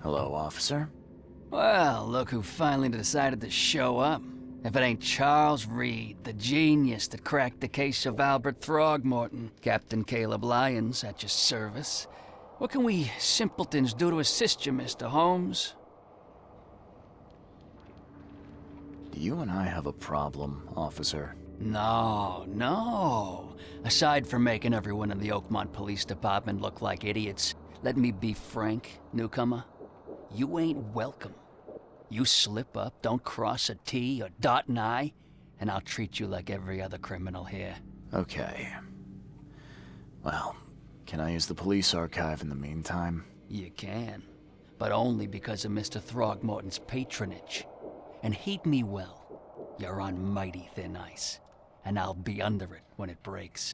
Hello, officer. Well, look who finally decided to show up. If it ain't Charles Reed, the genius that cracked the case of Albert Throgmorton. Captain Caleb Lyons at your service. What can we simpletons do to assist you, Mr. Holmes? Do you and I have a problem, officer? No. Aside from making everyone in the Oakmont Police Department look like idiots, let me be frank, newcomer. You ain't welcome. You slip up, don't cross a T or dot an I, and I'll treat you like every other criminal here. Okay. Well, can I use the police archive in the meantime? You can, but only because of Mr. Throgmorton's patronage. And heed me well, you're on mighty thin ice, and I'll be under it when it breaks.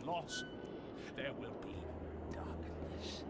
loss. There will be darkness.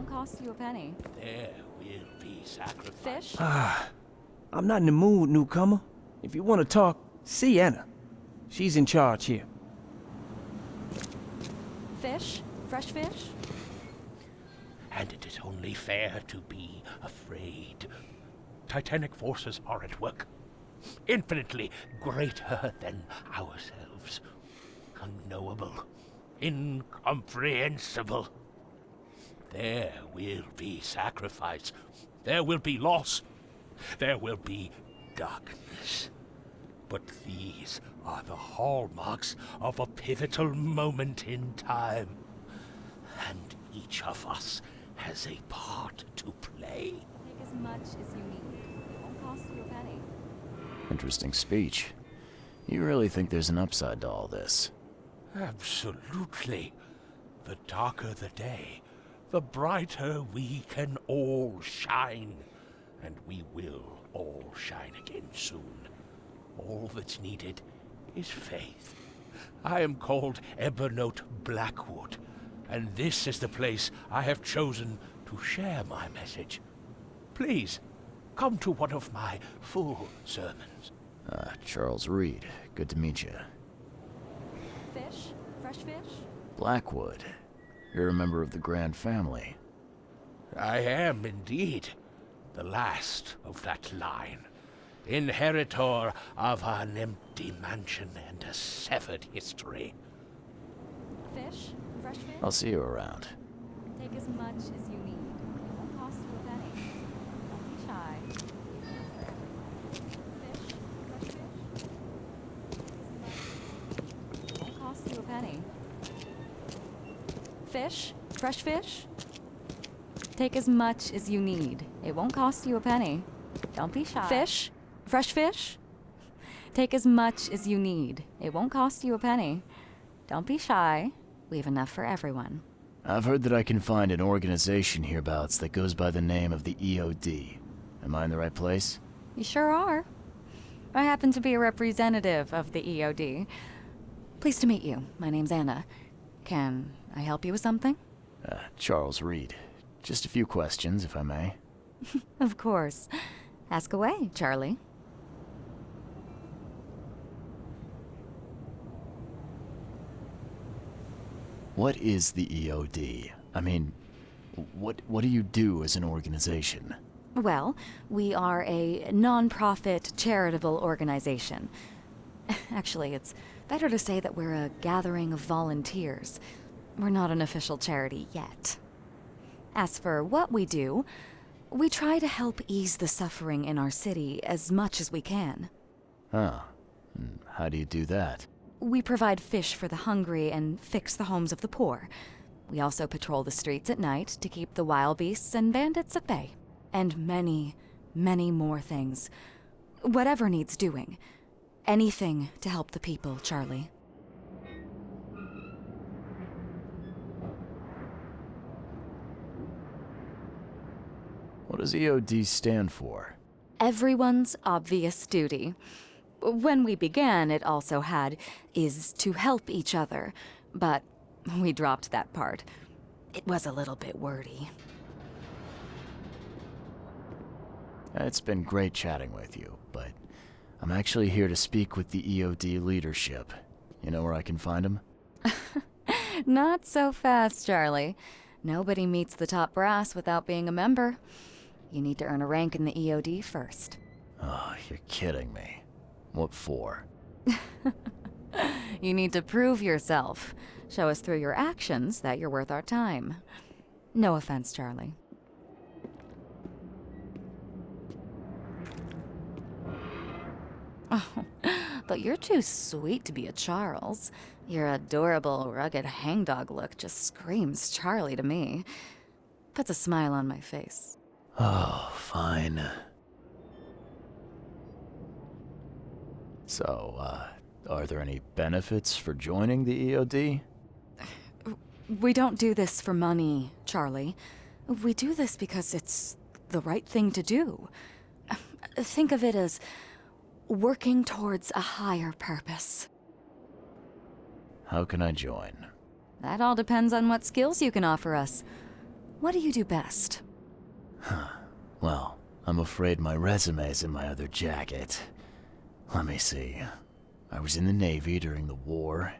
Cost you a penny. There will be sacrifice. Fish? I'm not in the mood, newcomer. If you want to talk, see Anna. She's in charge here. Fish? Fresh fish? And it is only fair to be afraid. Titanic forces are at work, infinitely greater than ourselves. Unknowable, incomprehensible. There will be sacrifice. There will be loss. There will be darkness. But these are the hallmarks of a pivotal moment in time. And each of us has a part to play. Take as much as you need. It won't cost you a penny. Interesting speech. You really think there's an upside to all this? Absolutely. The darker the day, the brighter we can all shine. And we will all shine again soon. All that's needed is faith. I am called Evernote Blackwood, and this is the place I have chosen to share my message. Please, come to one of my full sermons. Charles Reed. Good to meet you. Fish? Fresh fish? Blackwood. You're a member of the Grand Family. I am indeed the last of that line. Inheritor of an empty mansion and a severed history. Fish? Fresh fish? I'll see you around. Take as much as you need. It won't cost you a penny. Don't be shy. Fish? Fresh fish? It won't cost you a penny. Fish? Fresh fish? Take as much as you need. It won't cost you a penny. Don't be shy. Fish? Fresh fish? Take as much as you need. It won't cost you a penny. Don't be shy. We have enough for everyone. I've heard that I can find an organization hereabouts that goes by the name of the EOD. Am I in the right place? You sure are. I happen to be a representative of the EOD. Pleased to meet you. My name's Anna. Can I help you with something? Charles Reed. Just a few questions, if I may. Of course. Ask away, Charlie. What is the EOD? I mean, what do you do as an organization? Well, we are a non-profit charitable organization. Actually, it's better to say that we're a gathering of volunteers. We're not an official charity yet. As for what we do, we try to help ease the suffering in our city as much as we can. Huh. How do you do that? We provide fish for the hungry and fix the homes of the poor. We also patrol the streets at night to keep the wild beasts and bandits at bay. And many, many more things. Whatever needs doing. Anything to help the people, Charlie. What does EOD stand for? Everyone's obvious duty. When we began, it also had, is to help each other, but we dropped that part. It was a little bit wordy. It's been great chatting with you, but I'm actually here to speak with the EOD leadership. You know where I can find them? Not so fast, Charlie. Nobody meets the top brass without being a member. You need to earn a rank in the EOD first. Oh, you're kidding me. What for? You need to prove yourself. Show us through your actions that you're worth our time. No offense, Charlie. Oh, but you're too sweet to be a Charles. Your adorable, rugged hangdog look just screams Charlie to me. Puts a smile on my face. Oh, fine. So, are there any benefits for joining the EOD? We don't do this for money, Charlie. We do this because it's the right thing to do. Think of it as working towards a higher purpose. How can I join? That all depends on what skills you can offer us. What do you do best? Well, I'm afraid my resume's in my other jacket. Let me see. I was in the Navy during the war,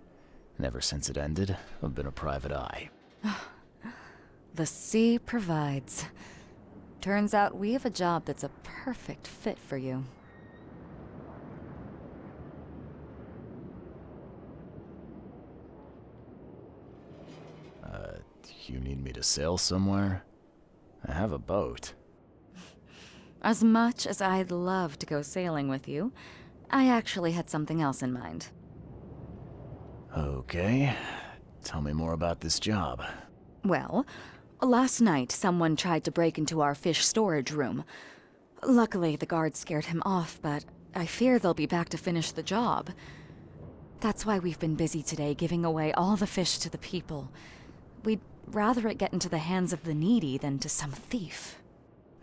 and ever since it ended, I've been a private eye. The sea provides. Turns out we have a job that's a perfect fit for you. You need me to sail somewhere? I have a boat. As much as I'd love to go sailing with you, I actually had something else in mind. Okay. Tell me more about this job. Well, last night someone tried to break into our fish storage room. Luckily, the guards scared him off, but I fear they'll be back to finish the job. That's why we've been busy today giving away all the fish to the people. We'd rather it get into the hands of the needy than to some thief.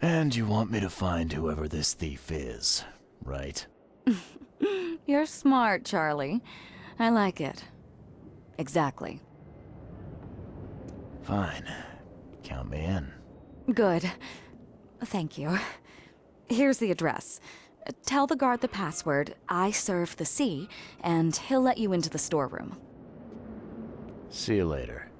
And you want me to find whoever this thief is, right? You're smart, Charlie. I like it. Exactly. Fine. Count me in. Good. Thank you. Here's the address. Tell the guard the password, I serve the sea, and he'll let you into the storeroom. See you later.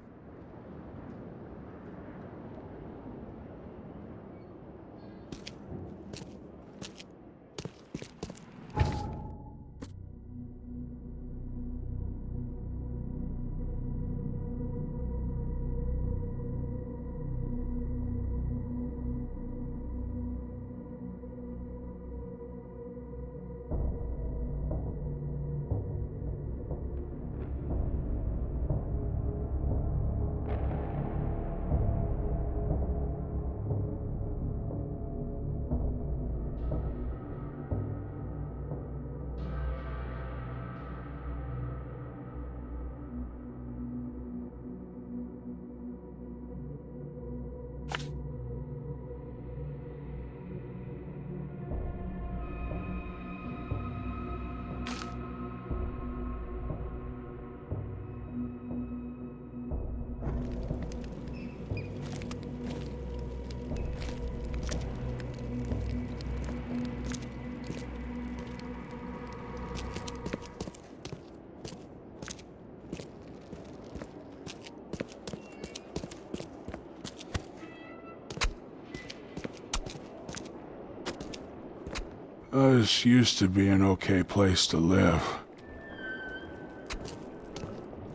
This used to be an okay place to live.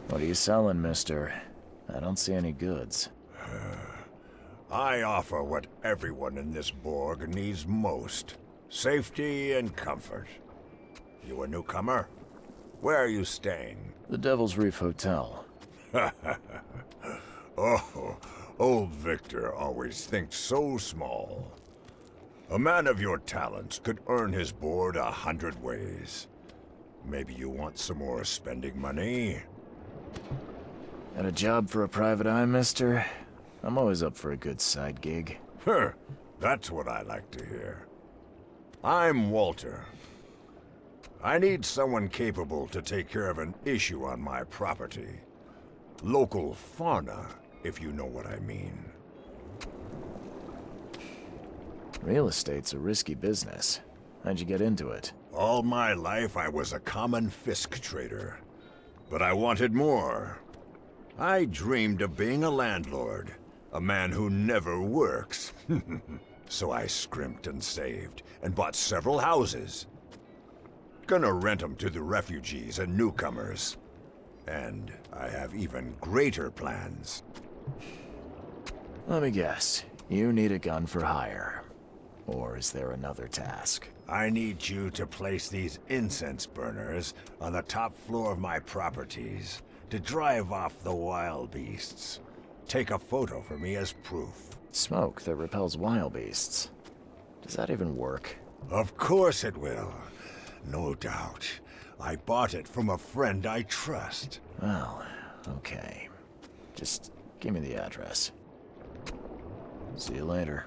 What are you selling, mister? I don't see any goods. I offer what everyone in this Borg needs most. Safety and comfort. You a newcomer? Where are you staying? The Devil's Reef Hotel. Oh, old Victor always thinks so small. A man of your talents could earn his board 100 ways. Maybe you want some more spending money? Got a job for a private eye, mister? I'm always up for a good side gig. That's what I like to hear. I'm Walter. I need someone capable to take care of an issue on my property. Local fauna, if you know what I mean. Real estate's a risky business. How'd you get into it? All my life I was a common Fisk trader. But I wanted more. I dreamed of being a landlord. A man who never works. So I scrimped and saved, and bought several houses. Gonna rent them to the refugees and newcomers. And I have even greater plans. Let me guess. You need a gun for hire. Or is there another task? I need you to place these incense burners on the top floor of my properties to drive off the wild beasts. Take a photo for me as proof. Smoke that repels wild beasts. Does that even work? Of course it will. No doubt. I bought it from a friend I trust. Well, okay. Just give me the address. See you later.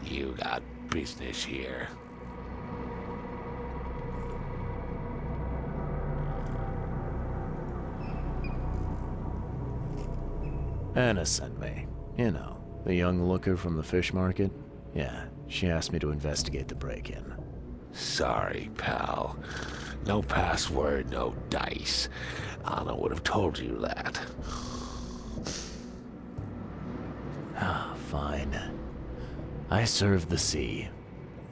You got business here. Anna sent me. You know, the young looker from the fish market. Yeah, she asked me to investigate the break-in. Sorry, pal. No password, no dice. Anna would have told you that. Ah, fine. I serve the sea.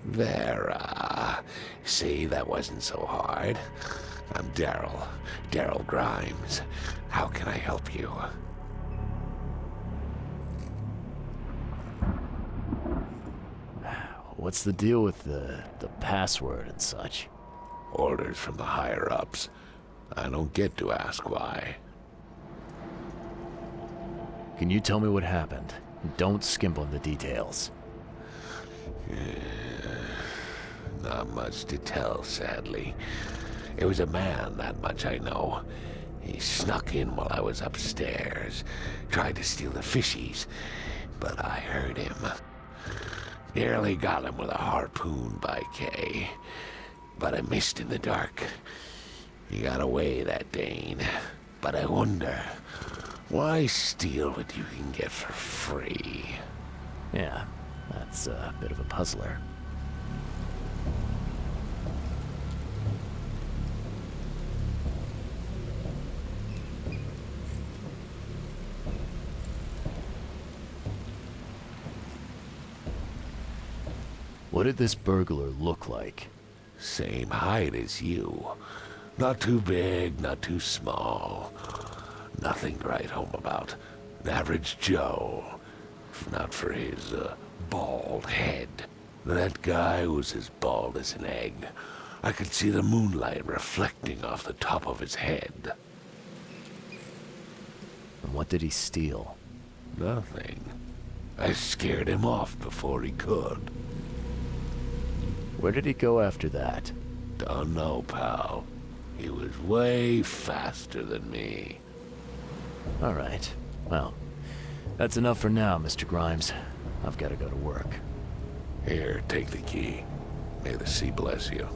Vera. See, that wasn't so hard. I'm Daryl Grimes. How can I help you? What's the deal with the password and such? Orders from the higher-ups. I don't get to ask why. Can you tell me what happened? And don't skimp on the details. Not much to tell, sadly. It was a man, that much I know. He snuck in while I was upstairs, tried to steal the fishies, but I heard him. Nearly got him with a harpoon by Kay, but I missed in the dark. He got away, that Dane. But I wonder, why steal what you can get for free? Yeah, that's a bit of a puzzler. What did this burglar look like? Same height as you. Not too big, not too small. Nothing to write home about. An average Joe. If not for his, bald head. That guy was as bald as an egg. I could see the moonlight reflecting off the top of his head. And what did he steal? Nothing. I scared him off before he could. Where did he go after that? Don't know, pal. He was way faster than me. All right. Well, that's enough for now, Mr. Grimes. I've got to go to work. Here, take the key. May the sea bless you.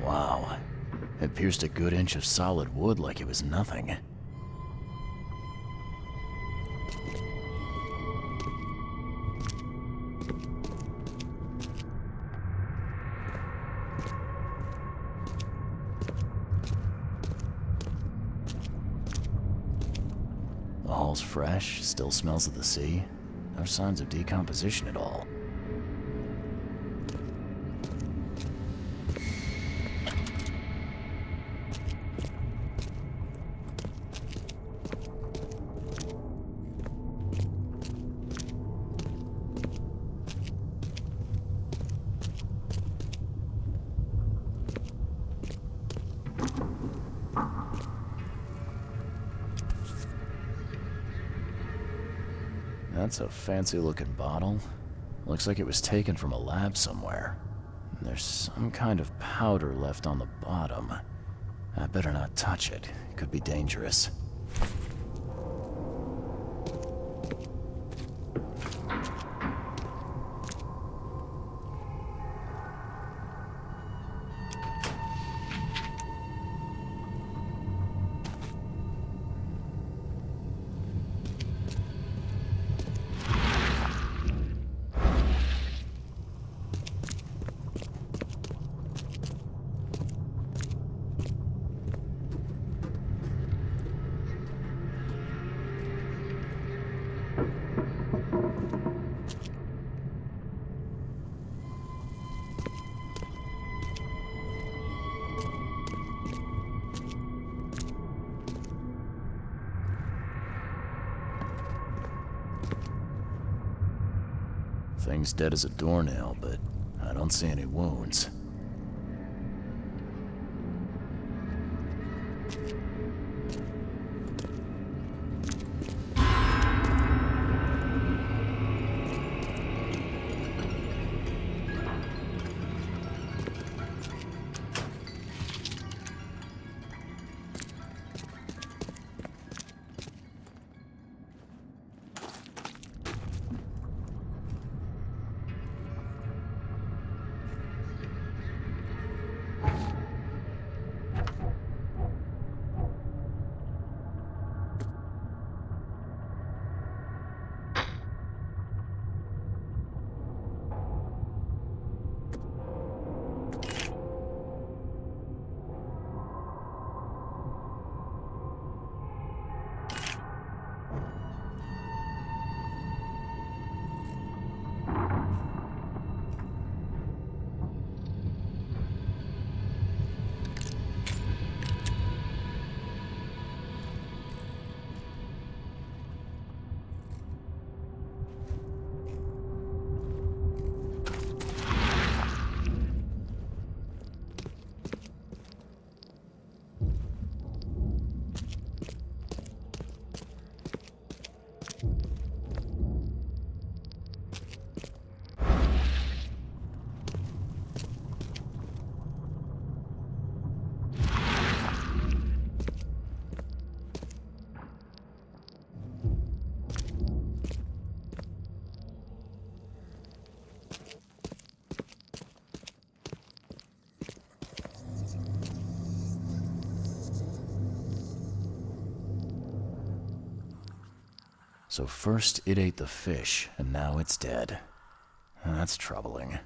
Wow. It pierced a good inch of solid wood like it was nothing. smells fresh, still smells of the sea. No signs of decomposition at all. That's a fancy-looking bottle. Looks like it was taken from a lab somewhere. There's some kind of powder left on the bottom. I better not touch it. It could be dangerous. Thing's dead as a doornail, but I don't see any wounds. So first it ate the fish, and now it's dead. That's troubling.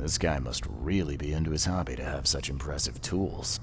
This guy must really be into his hobby to have such impressive tools.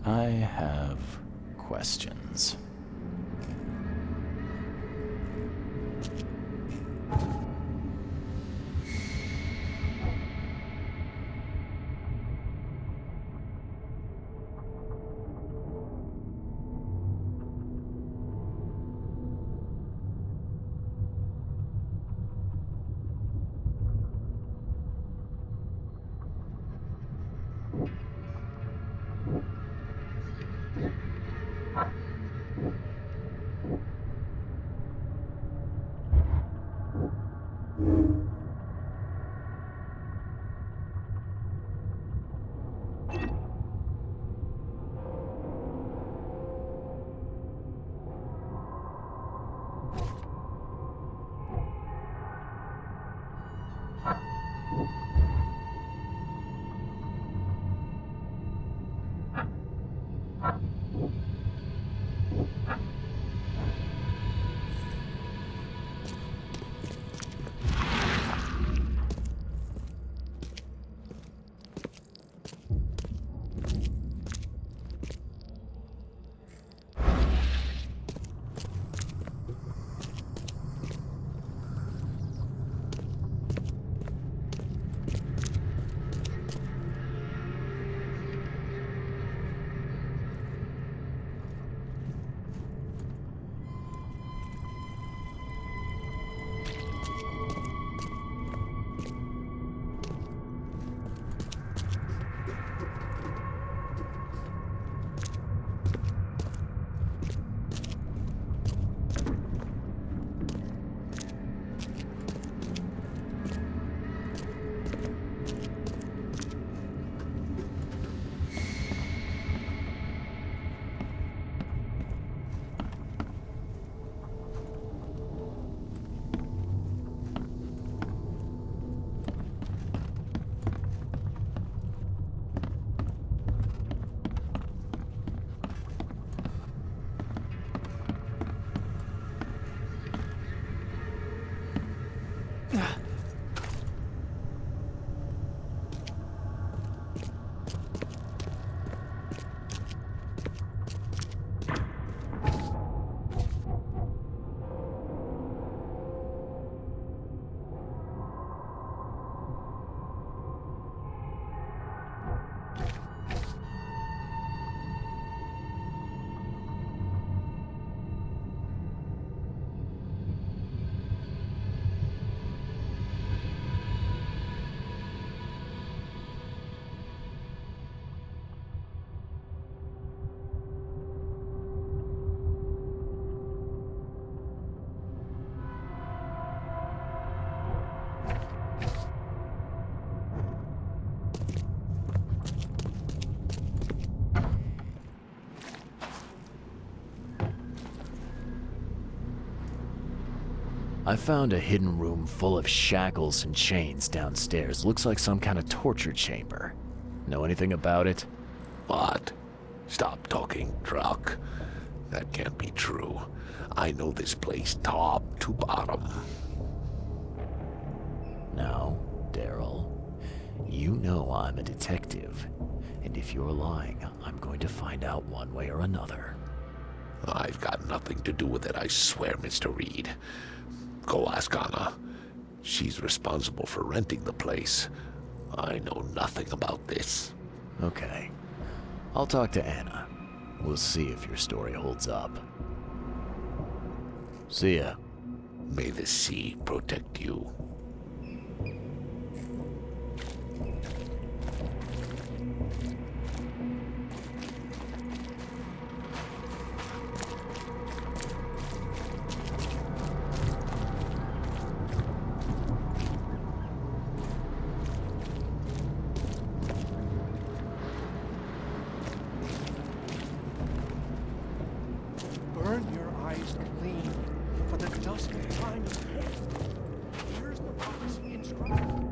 I have questions. I found a hidden room full of shackles and chains downstairs. Looks like some kind of torture chamber. Know anything about it? What? Stop talking, Truck. That can't be true. I know this place top to bottom. Now, Daryl, you know I'm a detective. And if you're lying, I'm going to find out one way or another. I've got nothing to do with it, I swear, Mr. Reed. Go ask Anna. She's responsible for renting the place. I know nothing about this. Okay. I'll talk to Anna. We'll see if your story holds up. See ya. May the sea protect you. Burn your eyes clean, for the dusk time is here. Here's the prophecy inscribed.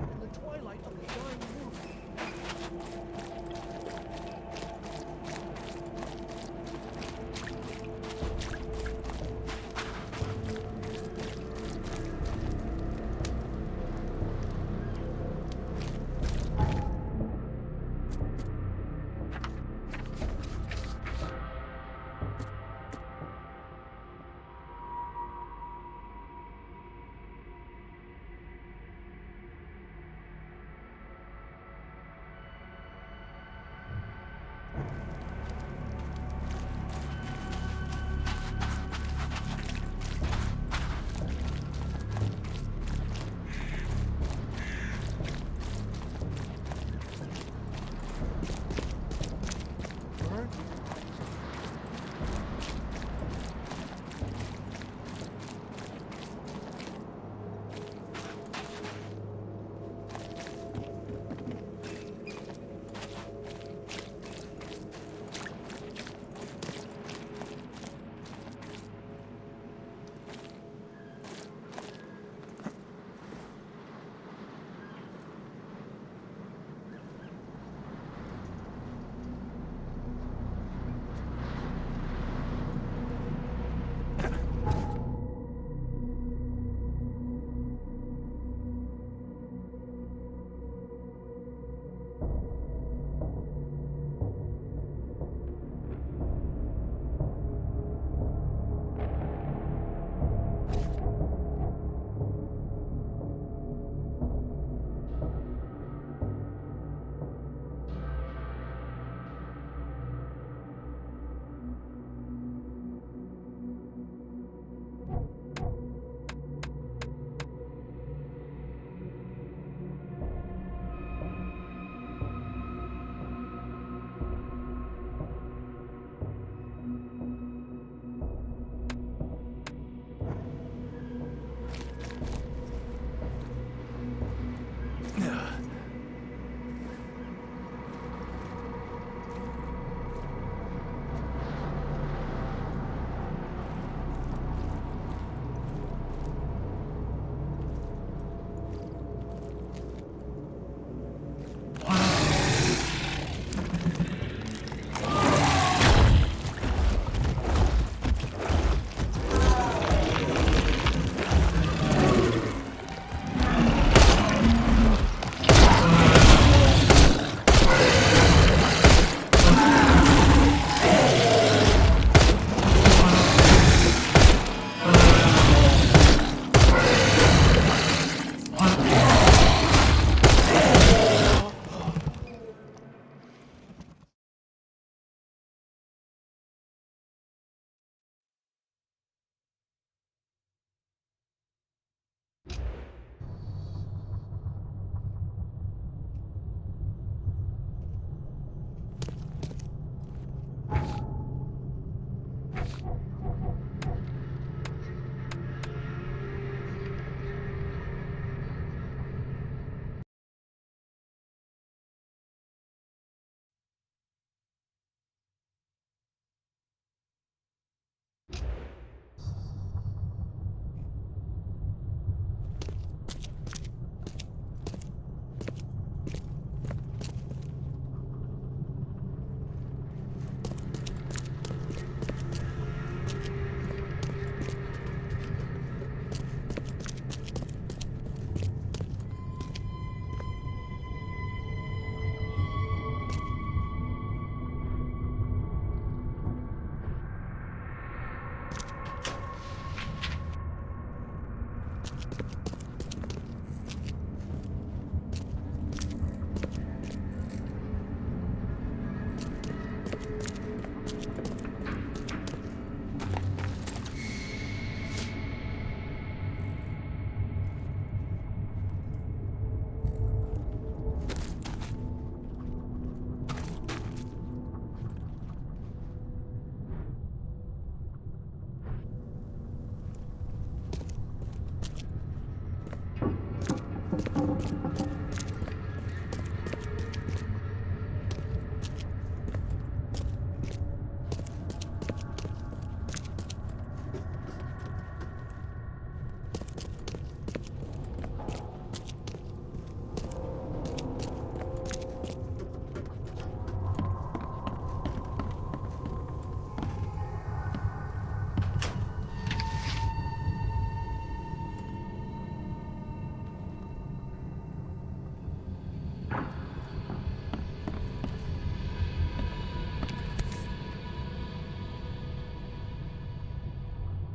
In the twilight of the dying moon.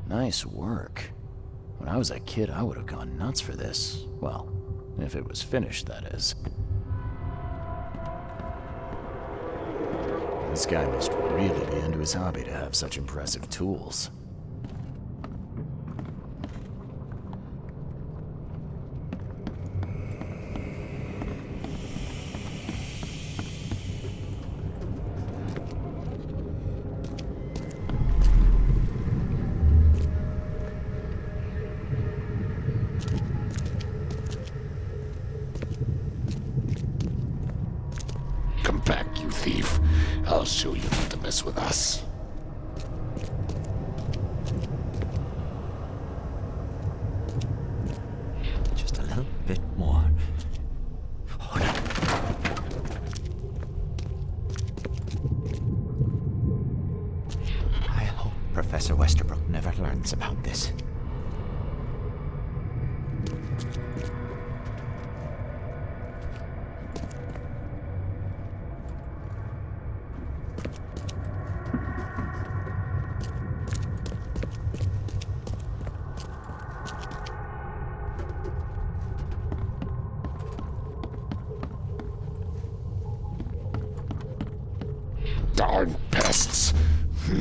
Nice work. When I was a kid, I would have gone nuts for this. Well, if it was finished, that is. This guy must really be into his hobby to have such impressive tools. Come back, you thief. I'll show you not to mess with us. Just a little bit more. I hope Professor Westerbrook never learns about this. Darn pests.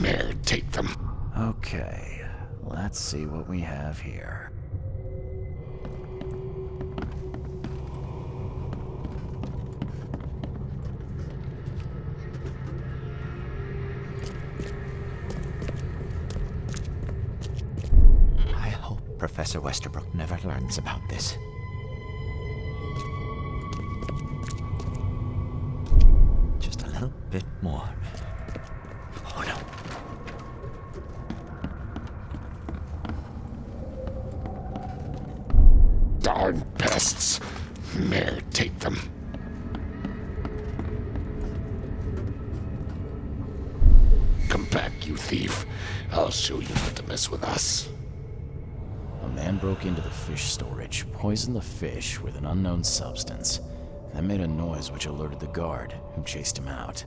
May take them. Okay, let's see what we have here. I hope Professor Westerbrook never learns about this. Just a little bit more. Oh no. Darn pests. May take them. Come back, you thief. I'll show you not to mess with us. A man broke into the fish storage, poisoned the fish with an unknown substance, then made a noise which alerted the guard, who chased him out.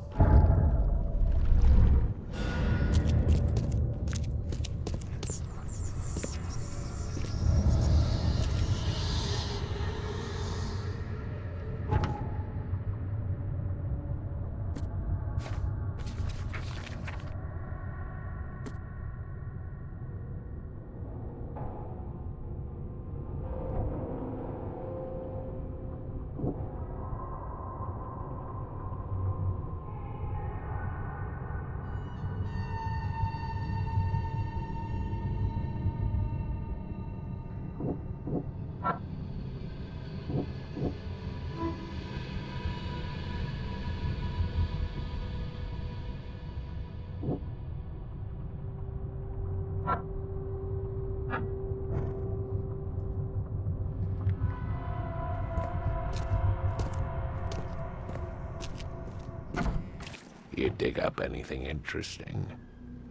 You dig up anything interesting?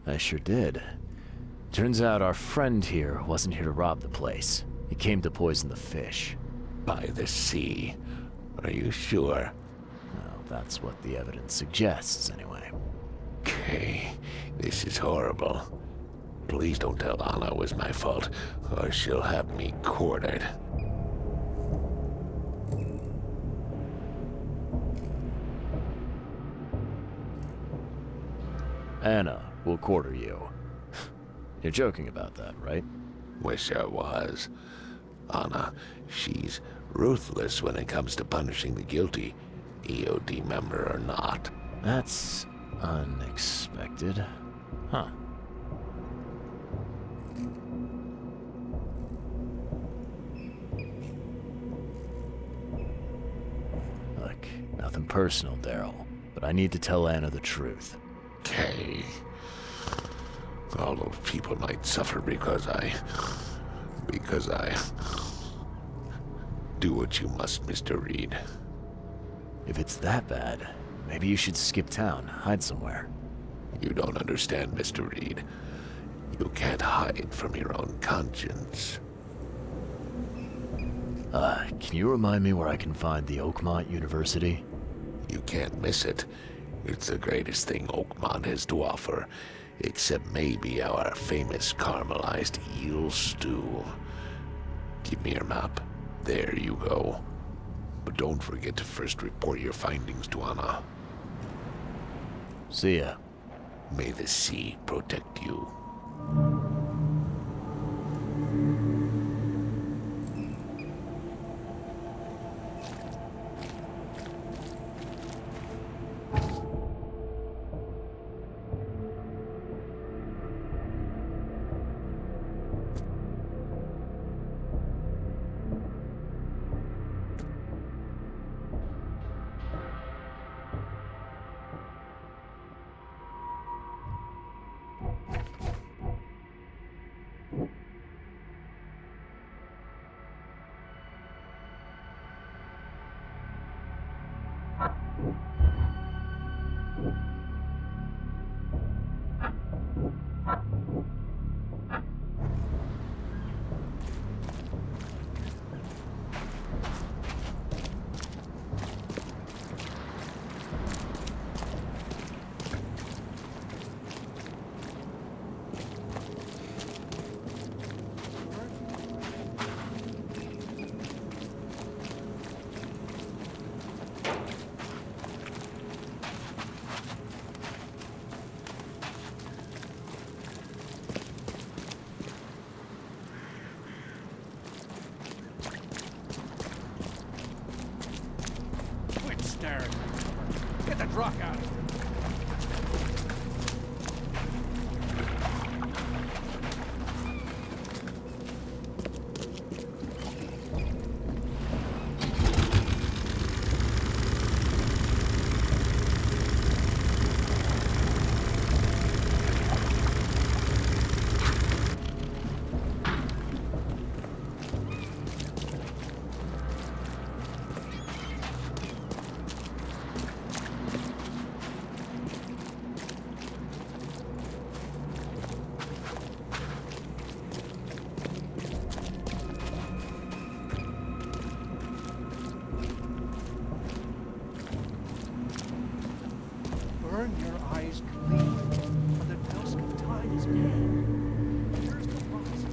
I sure did. Turns out our friend here wasn't here to rob the place. He came to poison the fish. By the sea. Are you sure? Well, that's what the evidence suggests, anyway. Okay, this is horrible. Please don't tell Anna it was my fault, or she'll have me quartered. Anna will quarter you. You're joking about that, right? Wish I was. Anna, she's ruthless when it comes to punishing the guilty, EOD member or not. That's unexpected. Huh. nothing personal, Daryl, but I need to tell Anna the truth. Okay. All those people might suffer because I do what you must, Mr. Reed. If it's that bad, maybe you should skip town, hide somewhere. You don't understand, Mr. Reed. You can't hide from your own conscience. Can you remind me where I can find the Oakmont University? You can't miss it. It's the greatest thing Oakmont has to offer, except maybe our famous caramelized eel stew. Give me your map. There you go. But don't forget to first report your findings to Anna. See ya. May the sea protect you. Quit staring. Get the truck out. Burn your eyes clean, for the dusk of time is dead. Here's the prophecy.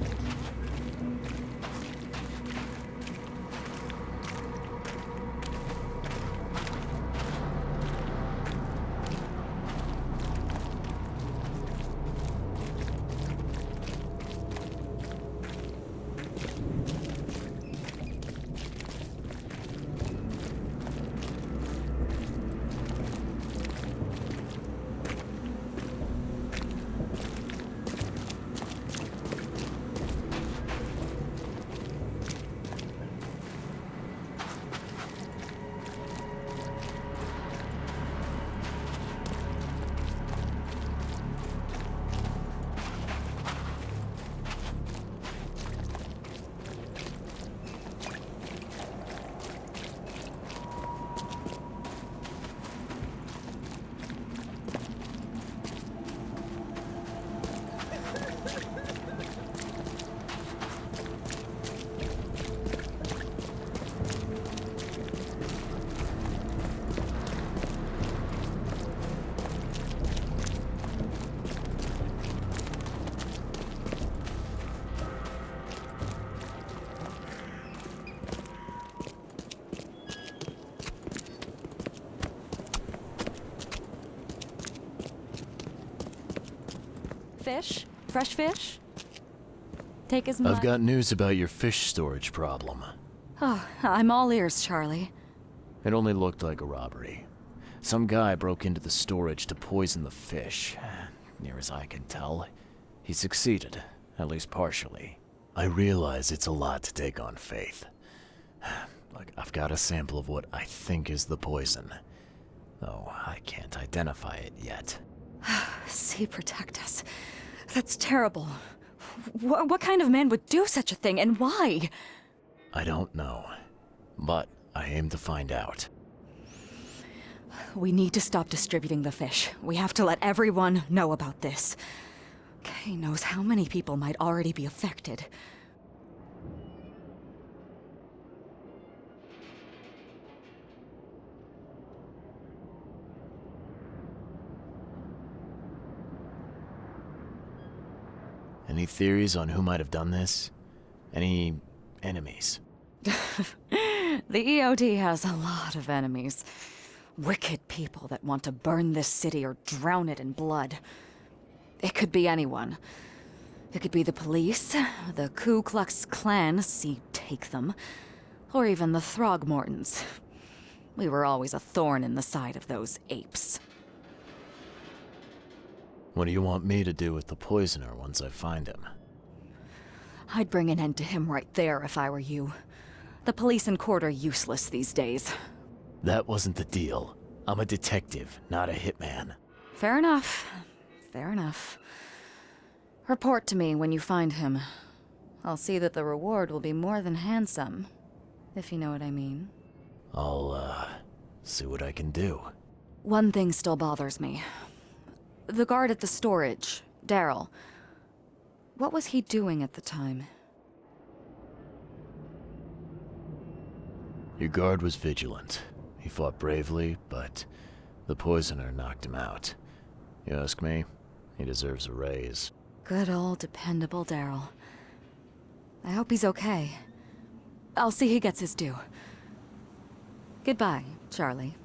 Fish? Fresh fish? Take as much. I've got news about your fish storage problem. Oh, I'm all ears, Charlie. It only looked like a robbery. Some guy broke into the storage to poison the fish. Near as I can tell, he succeeded, at least partially. I realize it's a lot to take on faith. Look, I've got a sample of what I think is the poison. though I can't identify it yet. See, protect us. That's terrible. What kind of man would do such a thing, and why? I don't know, but I aim to find out. We need to stop distributing the fish. We have to let everyone know about this. Kay knows how many people might already be affected. Any theories on who might have done this? Any enemies? The EOD has a lot of enemies. Wicked people that want to burn this city or drown it in blood. It could be anyone. It could be the police, the Ku Klux Klan, see, take them, or even the Throgmortons. We were always a thorn in the side of those apes. What do you want me to do with the poisoner once I find him? I'd bring an end to him right there if I were you. The police and court are useless these days. That wasn't the deal. I'm a detective, not a hitman. Fair enough. Fair enough. Report to me when you find him. I'll see that the reward will be more than handsome, if you know what I mean. I'll, see what I can do. One thing still bothers me. The guard at the storage, Daryl. What was he doing at the time? Your guard was vigilant. He fought bravely, but the poisoner knocked him out. You ask me, he deserves a raise. Good old dependable Daryl. I hope he's okay. I'll see he gets his due. Goodbye, Charlie.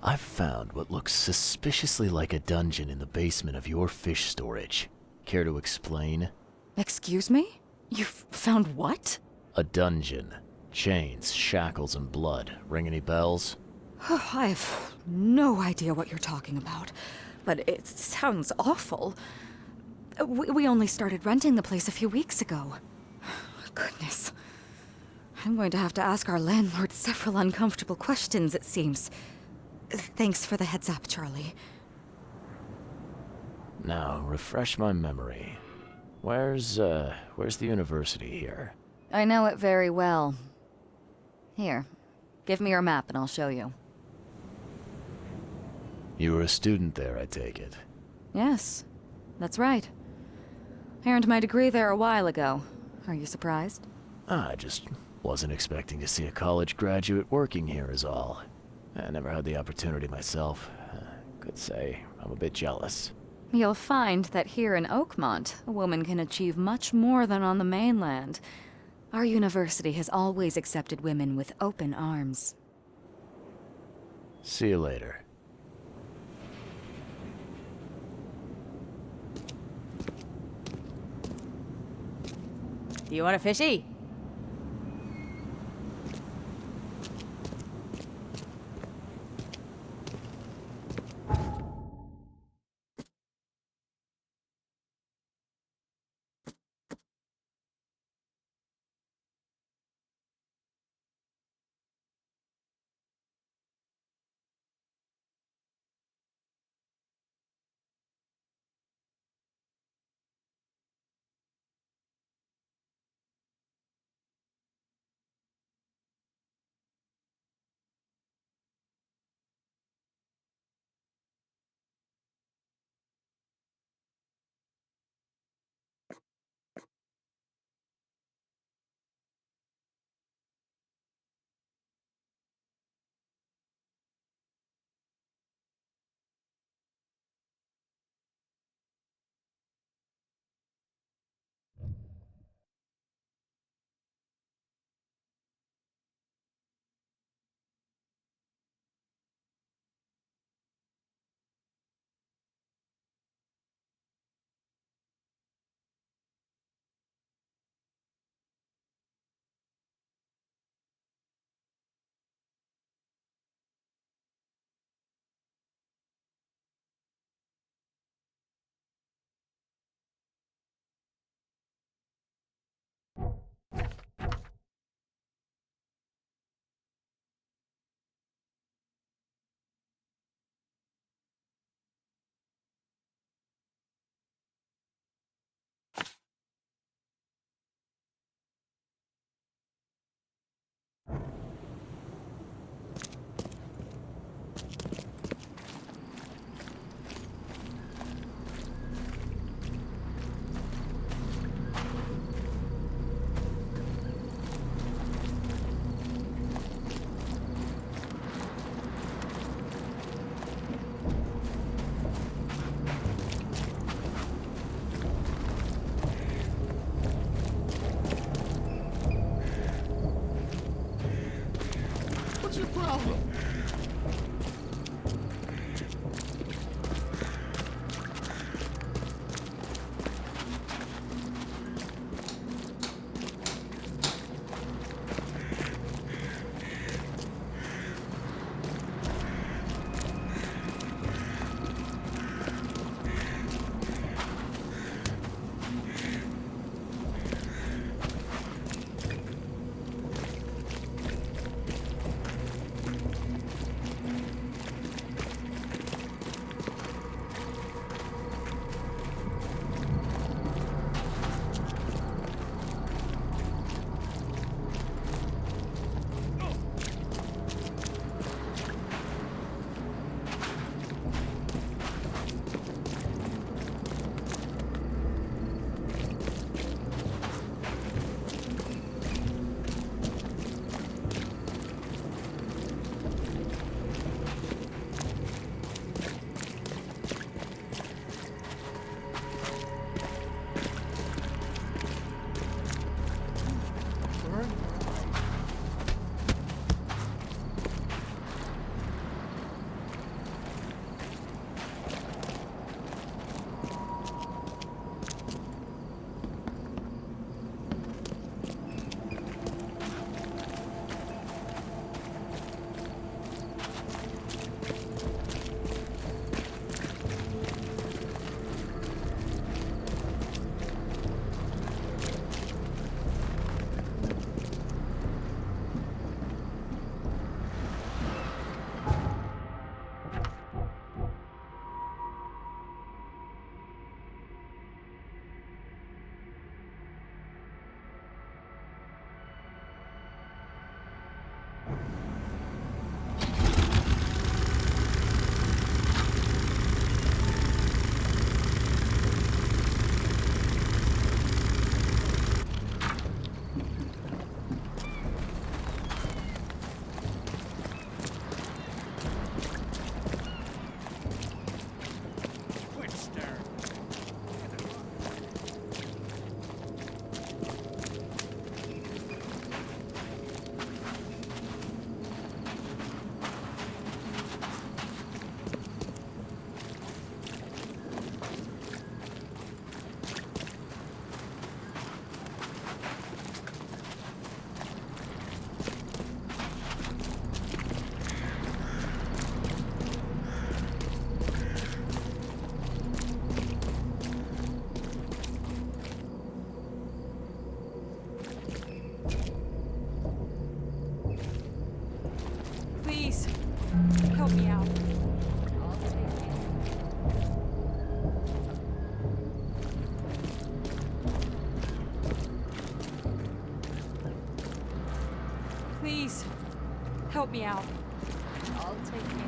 I've found what looks suspiciously like a dungeon in the basement of your fish storage. Care to explain? Excuse me? You've found what? A dungeon. Chains, shackles, and blood. Ring any bells? I have no idea what you're talking about, but it sounds awful. We only started renting the place a few weeks ago. Goodness. I'm going to have to ask our landlord several uncomfortable questions, it seems. Thanks for the heads up, Charlie. Now, refresh my memory. Where's the university here? I know it very well. Here, give me your map and I'll show you. You were a student there, I take it. Yes, that's right. I earned my degree there a while ago. Are you surprised? I just wasn't expecting to see a college graduate working here is all. I never had the opportunity myself. Could say I'm a bit jealous. You'll find that here in Oakmont, a woman can achieve much more than on the mainland. Our university has always accepted women with open arms. See you later. Do you want a fishy? Help me out. I'll take you.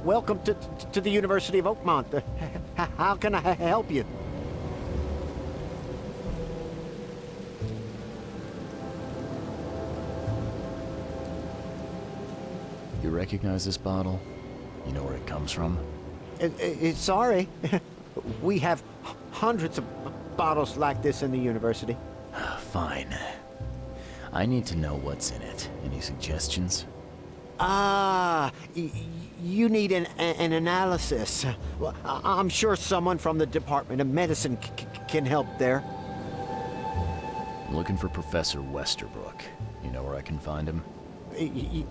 Welcome to the University of Oakmont. How can I help you? You recognize this bottle? You know where it comes from? Sorry. We have hundreds of bottles like this in the university. Fine. I need to know what's in it. Any suggestions? You need an analysis. Well, I'm sure someone from the Department of Medicine can help there. I'm looking for Professor Westerbrook. You know where I can find him?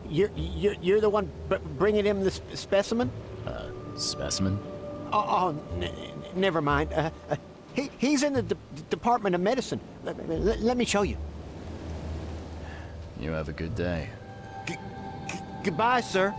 You're the one bringing him the specimen? Specimen? Never mind. He's in the Department of Medicine. Let me show you. You have a good day. Goodbye, sir.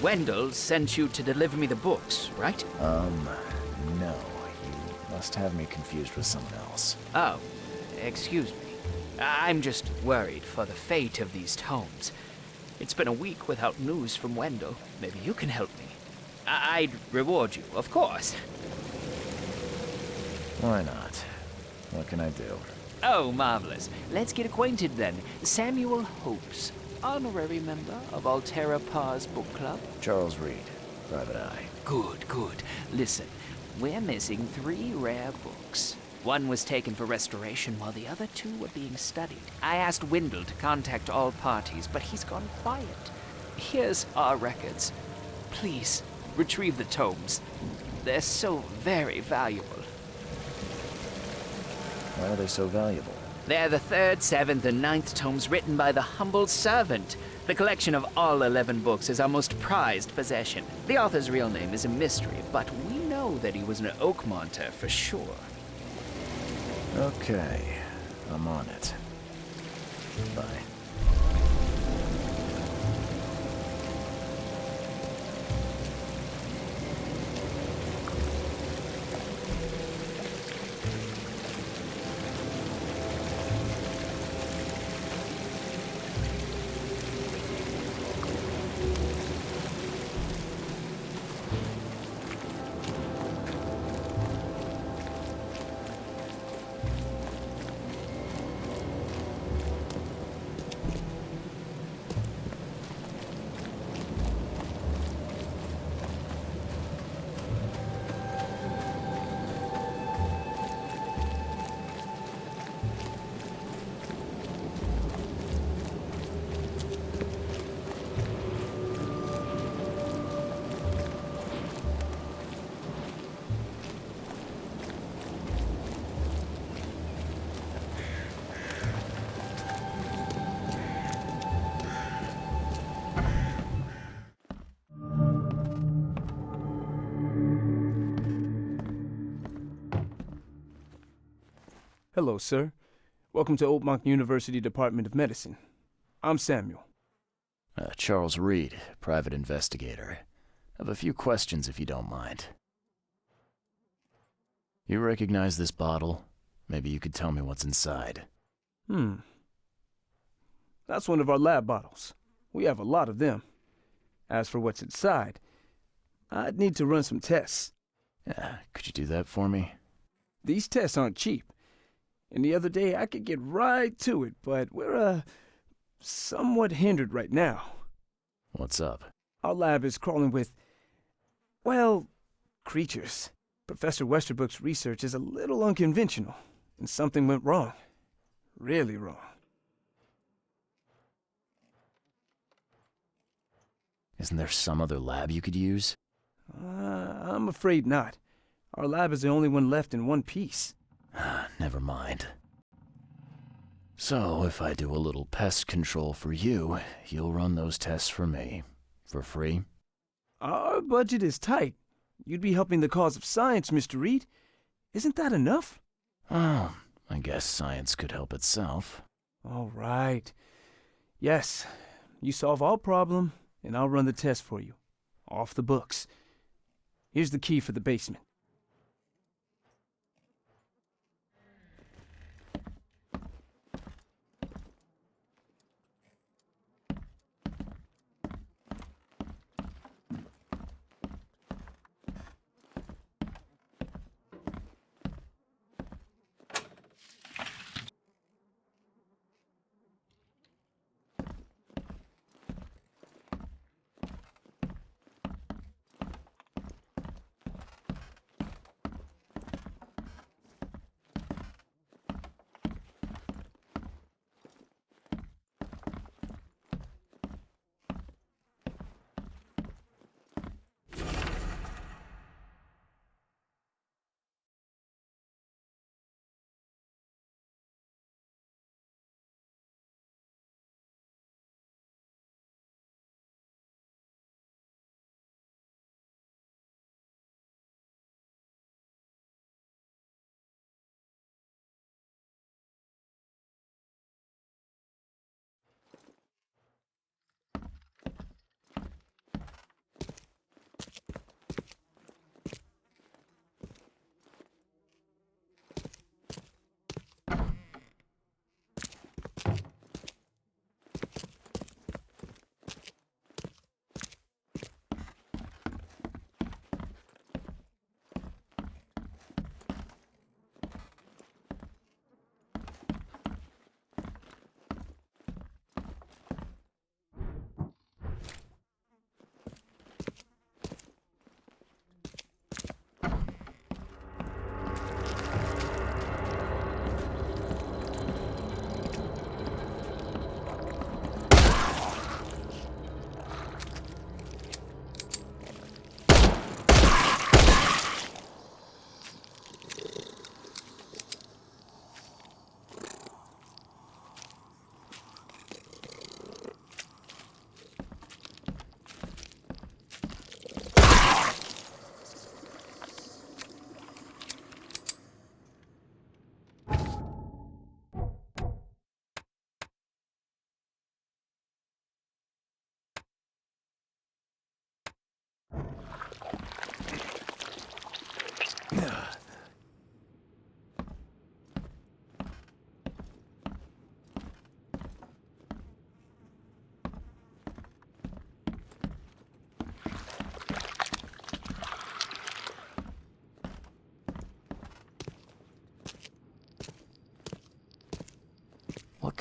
Wendell sent you to deliver me the books, right? No. You must have me confused with someone else. Oh, excuse me. I'm just worried for the fate of these tomes. It's been a week without news from Wendell. Maybe you can help me. I'd reward you, of course. Why not? What can I do? Oh, marvelous. Let's get acquainted then. Samuel Hopes, honorary member of Altera Par's book club. Charles Reed, Private Eye. Good, good. Listen, we're missing 3 rare books. One was taken for restoration while the other 2 were being studied. I asked Wendell to contact all parties, but he's gone quiet. Here's our records. Please, retrieve the tomes. They're so very valuable. Why are they so valuable? They're the 3rd, 7th, and 9th tomes written by the humble servant. The collection of all 11 books is our most prized possession. The author's real name is a mystery, but we know that he was an Oakmonter for sure. Okay, I'm on it. Bye. Hello, sir. Welcome to Oakmont University Department of Medicine. I'm Samuel. Charles Reed, private investigator. I have a few questions if you don't mind. You recognize this bottle? Maybe you could tell me what's inside. That's one of our lab bottles. We have a lot of them. As for what's inside, I'd need to run some tests. Could you do that for me? These tests aren't cheap. And the other day I could get right to it, but we're, somewhat hindered right now. What's up? Our lab is crawling with, well, creatures. Professor Westerbrook's research is a little unconventional, and something went wrong. Really wrong. Isn't there some other lab you could use? I'm afraid not. Our lab is the only one left in one piece. Never mind. So, if I do a little pest control for you, you'll run those tests for me. For free? Our budget is tight. You'd be helping the cause of science, Mr. Reed. Isn't that enough? Oh, I guess science could help itself. All right. Yes, you solve all problem, and I'll run the test for you. Off the books. Here's the key for the basement.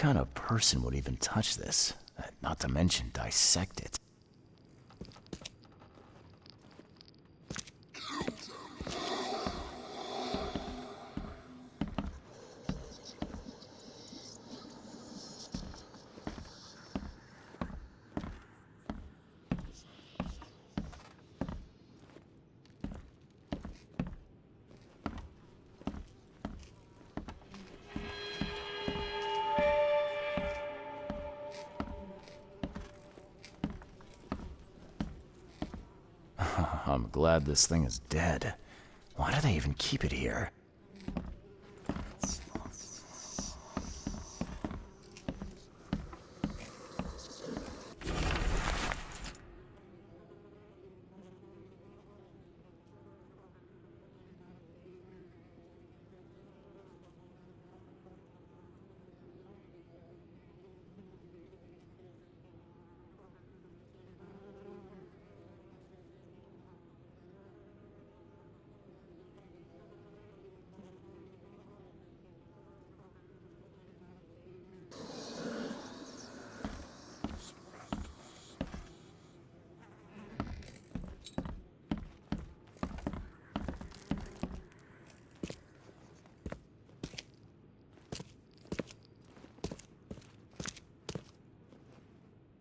kind of person would even touch this? Not to mention dissect it. I'm glad this thing is dead. Why do they even keep it here?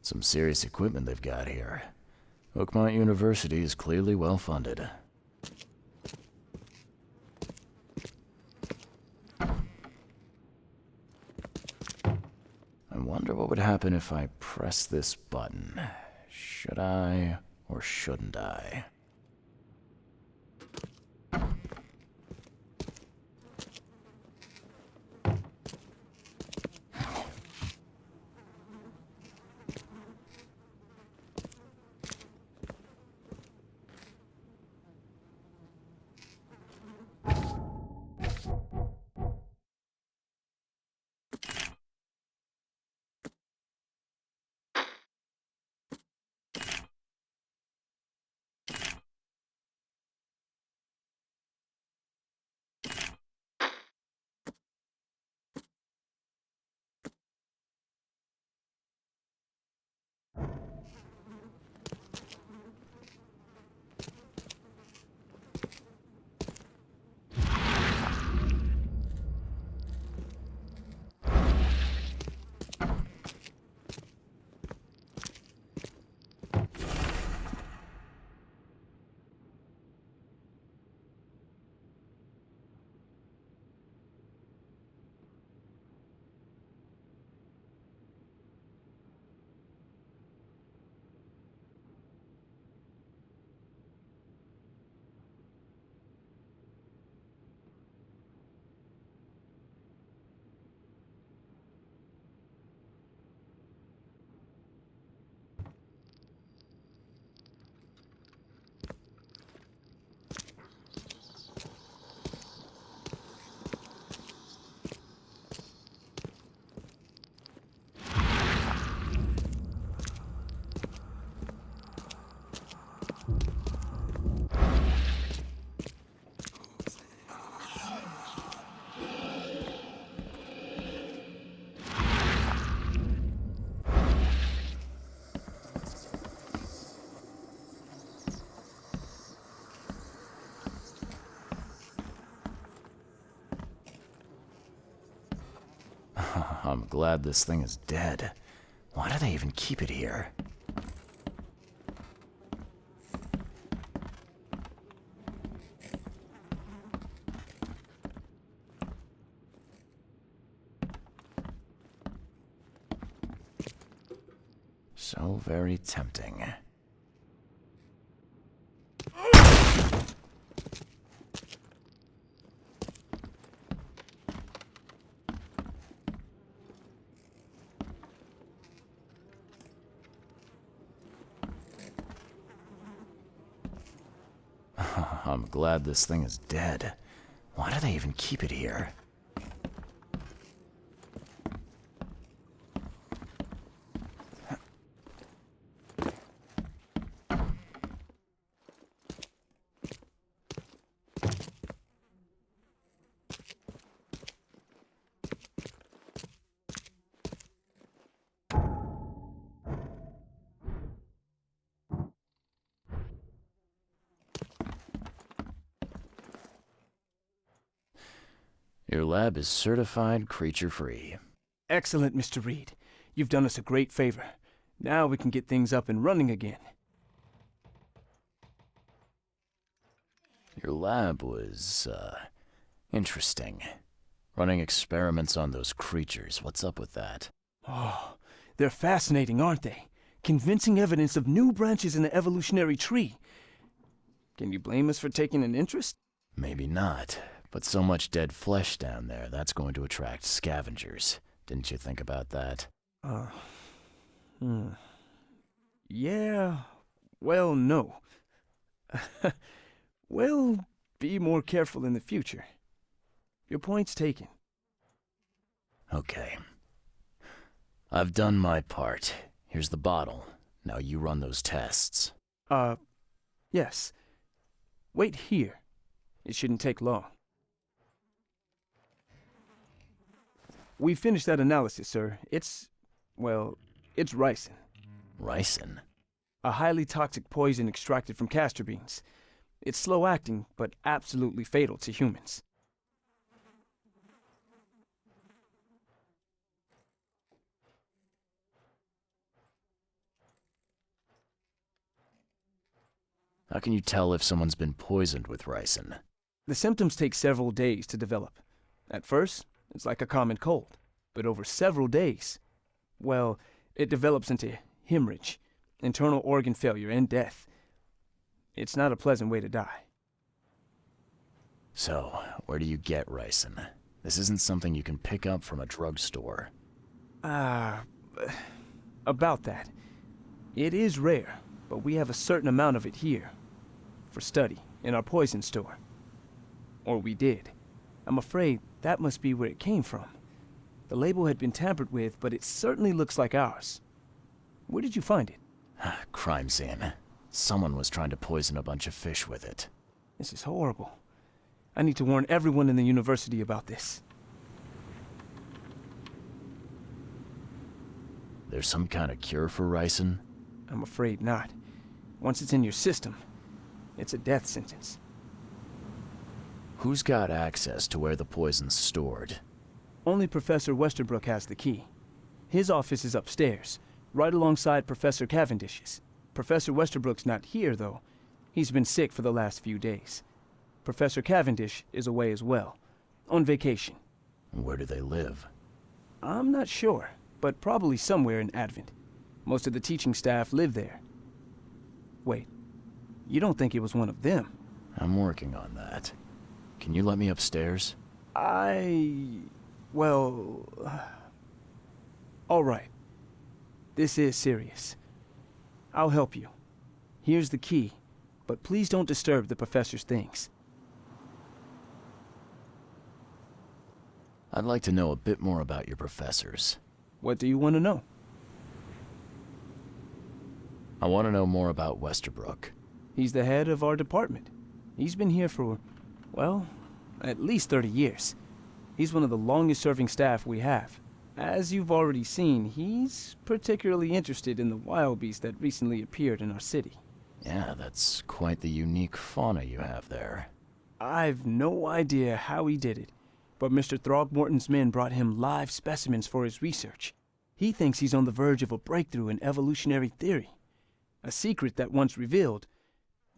Some serious equipment they've got here. Oakmont University is clearly well funded. I wonder what would happen if I press this button. Should I or shouldn't I? I'm glad this thing is dead. Why do they even keep it here? So very tempting. I'm glad this thing is dead. Why do they even keep it here? Your lab is certified creature-free. Excellent, Mr. Reed. You've done us a great favor. Now we can get things up and running again. Your lab was, interesting. Running experiments on those creatures, what's up with that? Oh, they're fascinating, aren't they? Convincing evidence of new branches in the evolutionary tree. Can you blame us for taking an interest? Maybe not, but so much dead flesh down there, that's going to attract scavengers. Didn't you think about that? Yeah, well, no. We'll be more careful in the future. Your point's taken. Okay. I've done my part. Here's the bottle. Now you run those tests. Yes. Wait here. It shouldn't take long. We finished that analysis, sir. It's ricin. Ricin? A highly toxic poison extracted from castor beans. It's slow-acting, but absolutely fatal to humans. How can you tell if someone's been poisoned with ricin? The symptoms take several days to develop. At first, it's like a common cold. But over several days, well, it develops into hemorrhage, internal organ failure, and death. It's not a pleasant way to die. So, where do you get ricin? This isn't something you can pick up from a drugstore. About that. It is rare, but we have a certain amount of it here. For study, in our poison store. Or we did. I'm afraid that must be where it came from. The label had been tampered with, but it certainly looks like ours. Where did you find it? Crime scene. Someone was trying to poison a bunch of fish with it. This is horrible. I need to warn everyone in the university about this. There's some kind of cure for ricin? I'm afraid not. Once it's in your system, it's a death sentence. Who's got access to where the poison's stored? Only Professor Westerbrook has the key. His office is upstairs, right alongside Professor Cavendish's. Professor Westerbrook's not here, though. He's been sick for the last few days. Professor Cavendish is away as well, on vacation. Where do they live? I'm not sure, but probably somewhere in Advent. Most of the teaching staff live there. Wait, you don't think it was one of them? I'm working on that. Can you let me upstairs? Well... all right. This is serious. I'll help you. Here's the key, but please don't disturb the professor's things. I'd like to know a bit more about your professors. What do you want to know? I want to know more about Westerbrook. He's the head of our department. He's been here for, well, at least 30 years. He's one of the longest-serving staff we have. As you've already seen, he's particularly interested in the wild beast that recently appeared in our city. Yeah, that's quite the unique fauna you have there. I've no idea how he did it, but Mr. Throgmorton's men brought him live specimens for his research. He thinks he's on the verge of a breakthrough in evolutionary theory. A secret that, once revealed,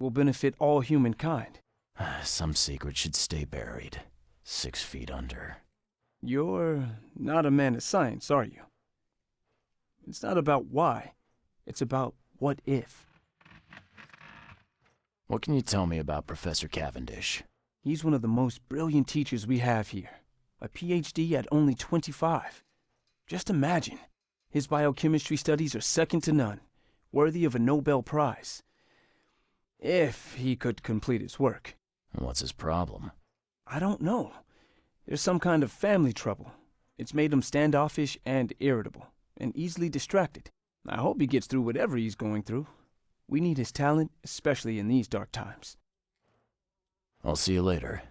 will benefit all humankind. Some secret should stay buried, 6 feet under. You're not a man of science, are you? It's not about why. It's about what if. What can you tell me about Professor Cavendish? He's one of the most brilliant teachers we have here. A PhD at only 25. Just imagine. His biochemistry studies are second to none, worthy of a Nobel Prize. If he could complete his work. What's his problem? I don't know. There's some kind of family trouble. It's made him standoffish and irritable, and easily distracted. I hope he gets through whatever he's going through. We need his talent, especially in these dark times. I'll see you later.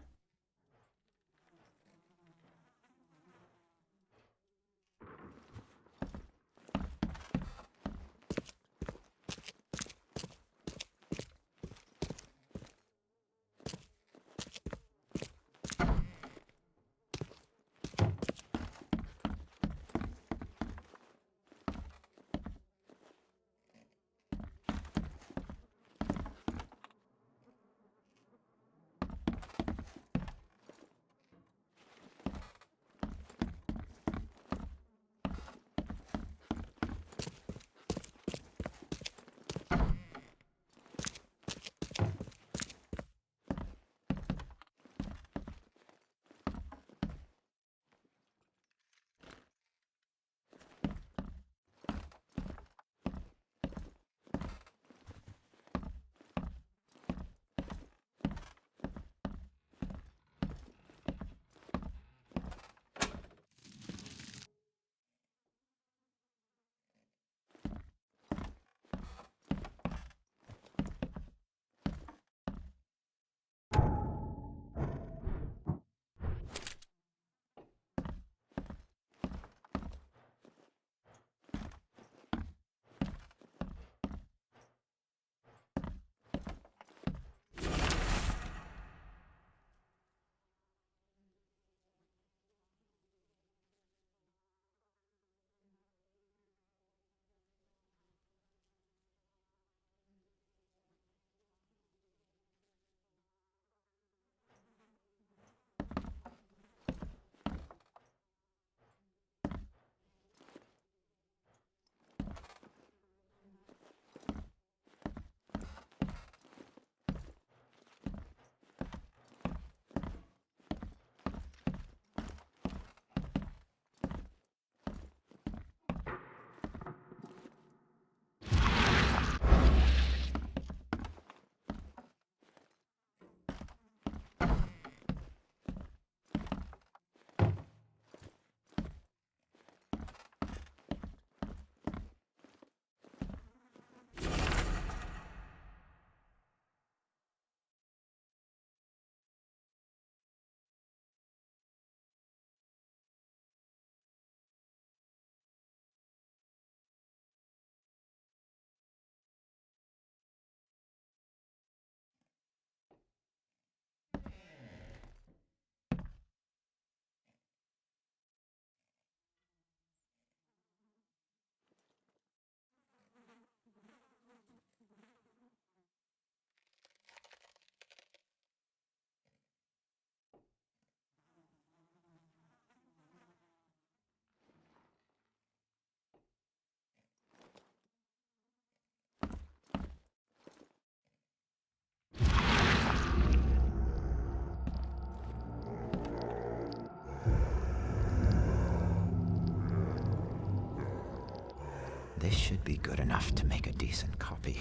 This should be good enough to make a decent copy.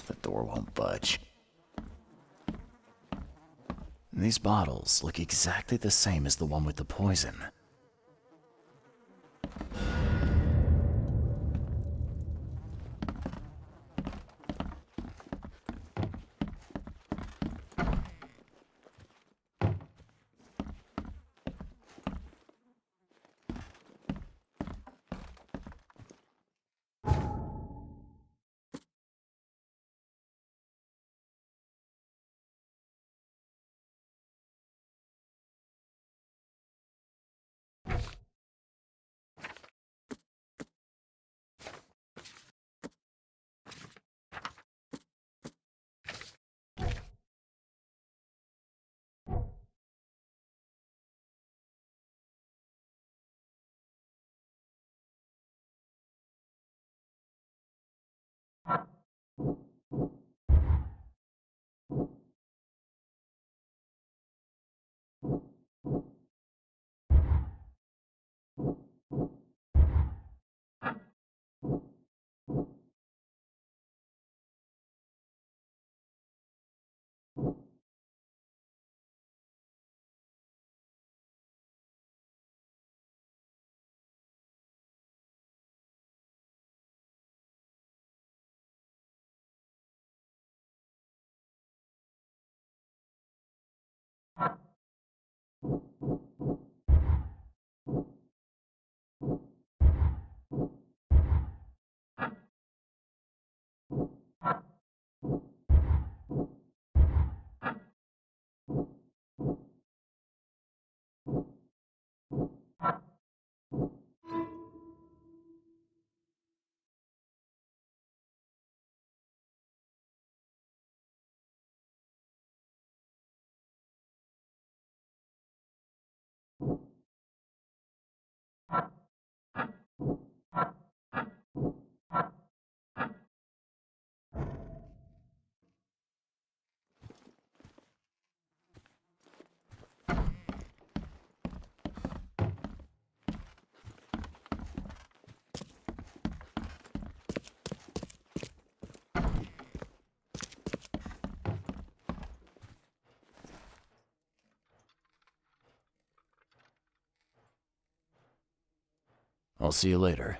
The door won't budge. These bottles look exactly the same as the one with the poison. I'll see you later.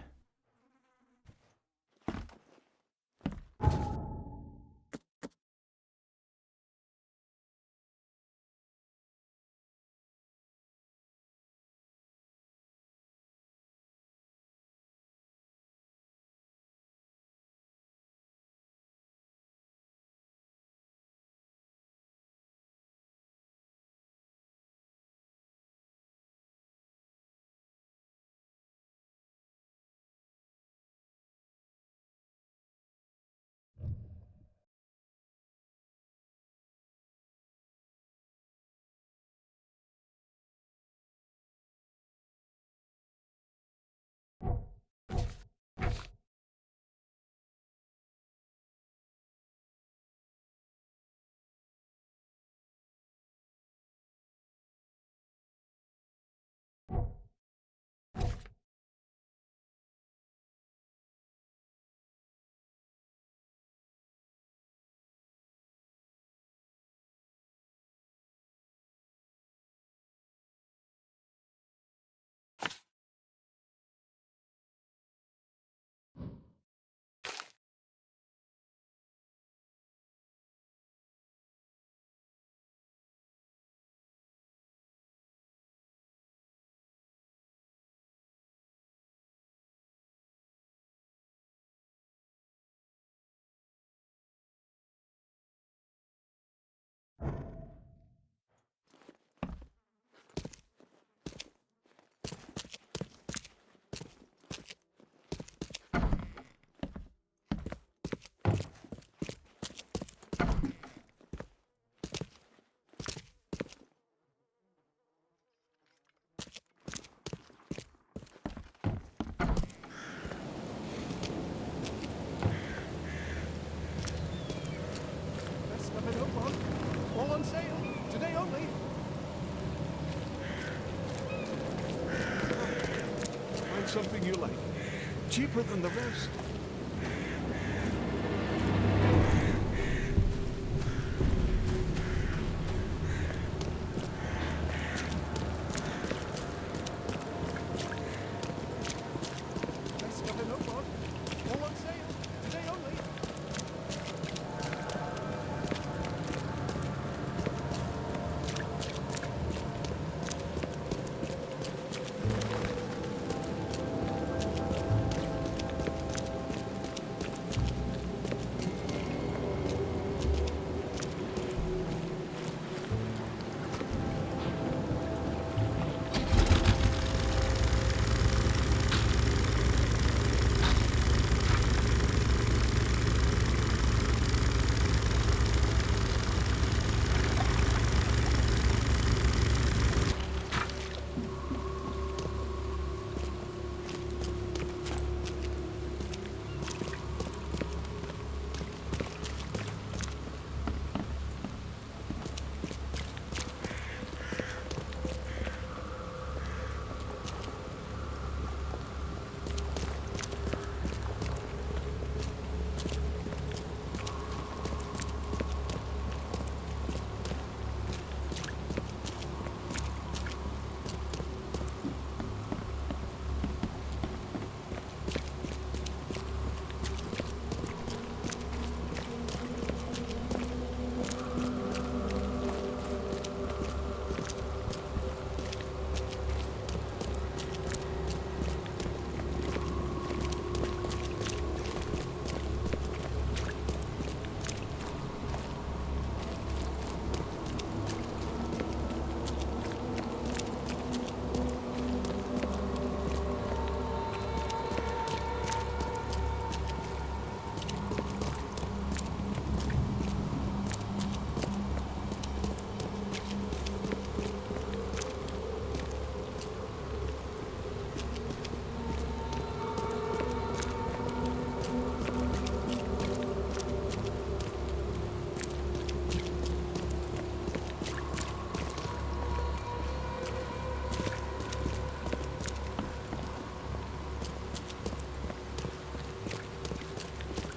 cheaper than the rest. Best of a notebook. All on sale. Today only.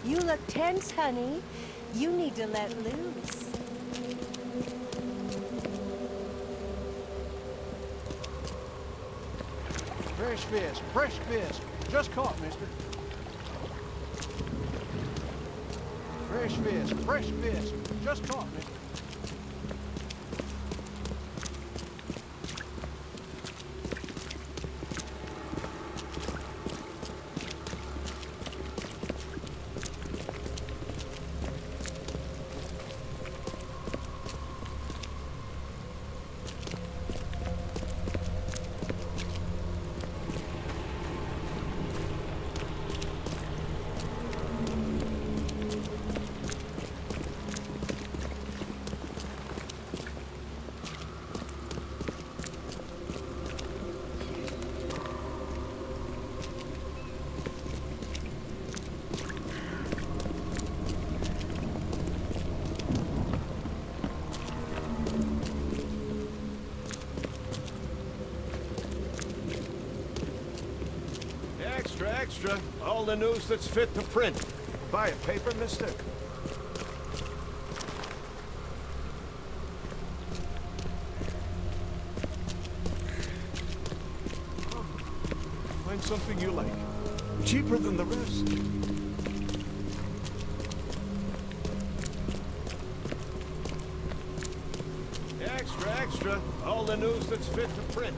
You look tense, honey. You need to let loose. Fresh fish, fresh fish. Just caught, mister. Fresh fish, fresh fish. Just caught, mister. Extra, extra. All the news that's fit to print. Buy a paper, mister? Find something you like. Cheaper than the rest. Extra, extra. All the news that's fit to print.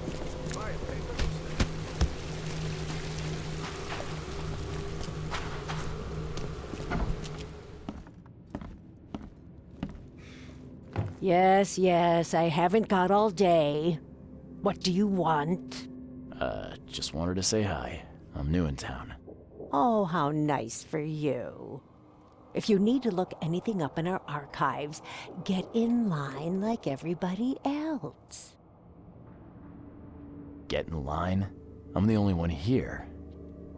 Buy a paper, mister? Yes, yes, I haven't got all day. What do you want? Just wanted to say hi. I'm new in town. Oh, how nice for you. If you need to look anything up in our archives, get in line like everybody else. Get in line? I'm the only one here.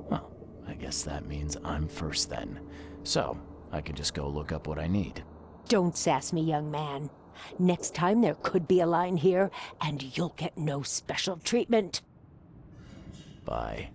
Well, I guess that means I'm first then. So, I can just go look up what I need. Don't sass me, young man. Next time there could be a line here, and you'll get no special treatment. Bye.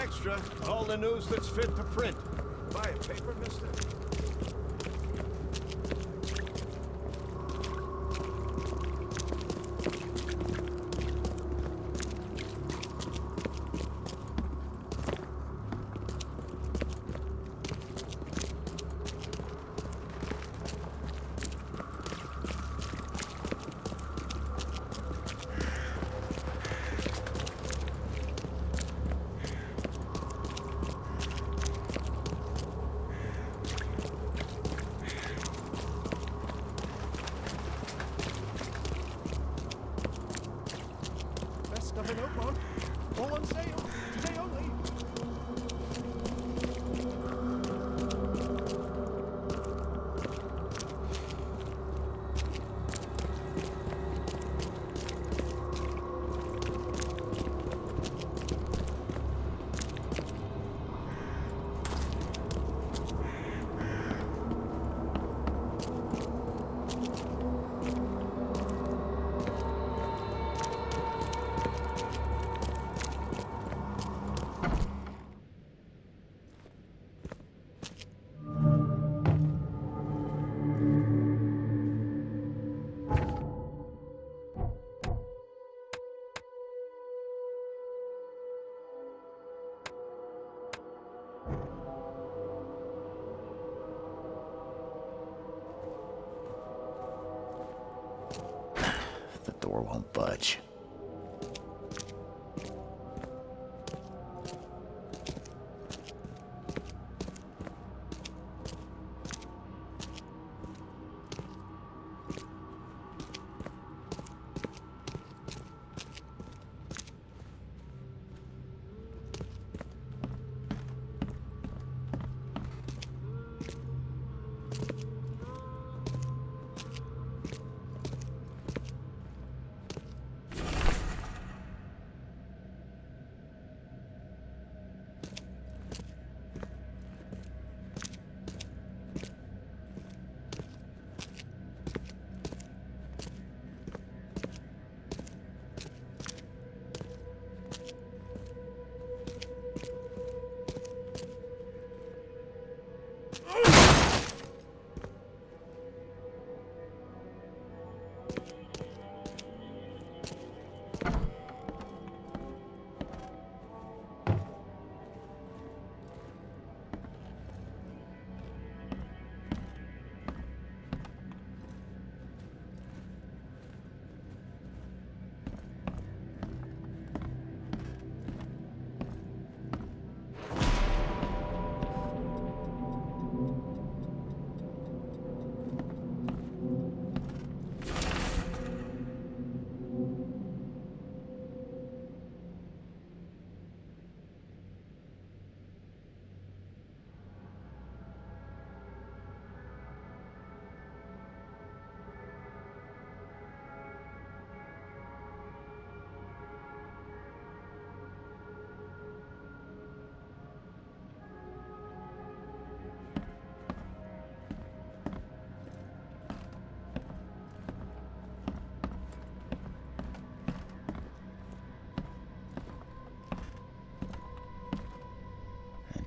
Extra. All the news that's fit to print. Buy a paper, mister? Best of an Oakmont. All on sale. Today only. The door won't budge.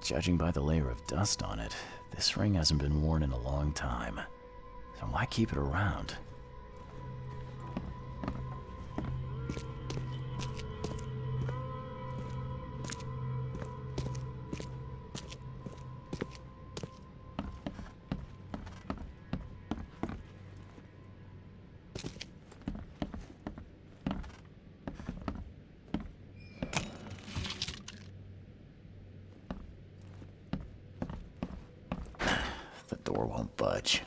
Judging by the layer of dust on it, this ring hasn't been worn in a long time. So why keep it around? The door won't budge.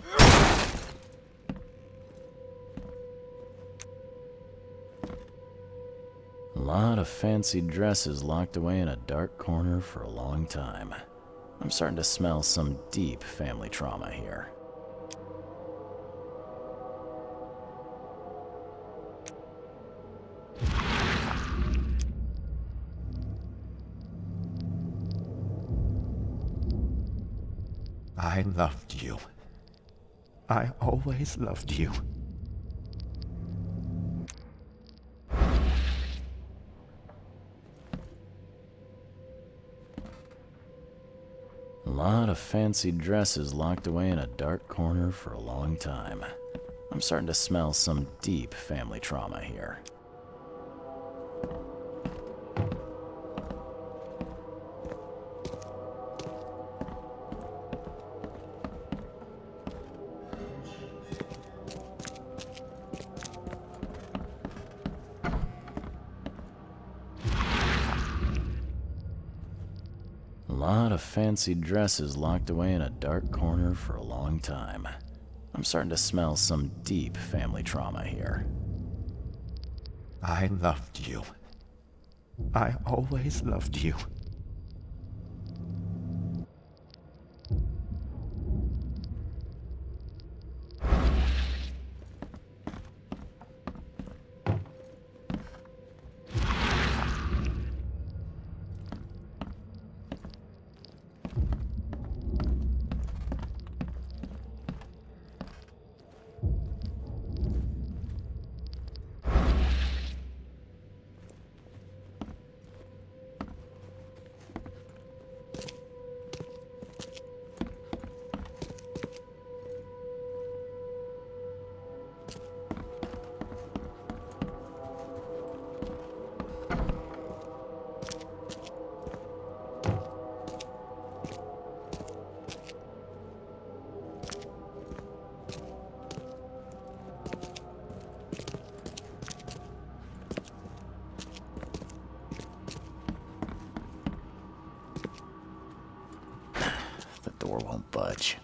A lot of fancy dresses locked away in a dark corner for a long time. I'm starting to smell some deep family trauma here. I loved you. I always loved you. A lot of fancy dresses locked away in a dark corner for a long time. I'm starting to smell some deep family trauma here. A lot of fancy dresses locked away in a dark corner for a long time. I'm starting to smell some deep family trauma here. I loved you. I always loved you. The door won't budge.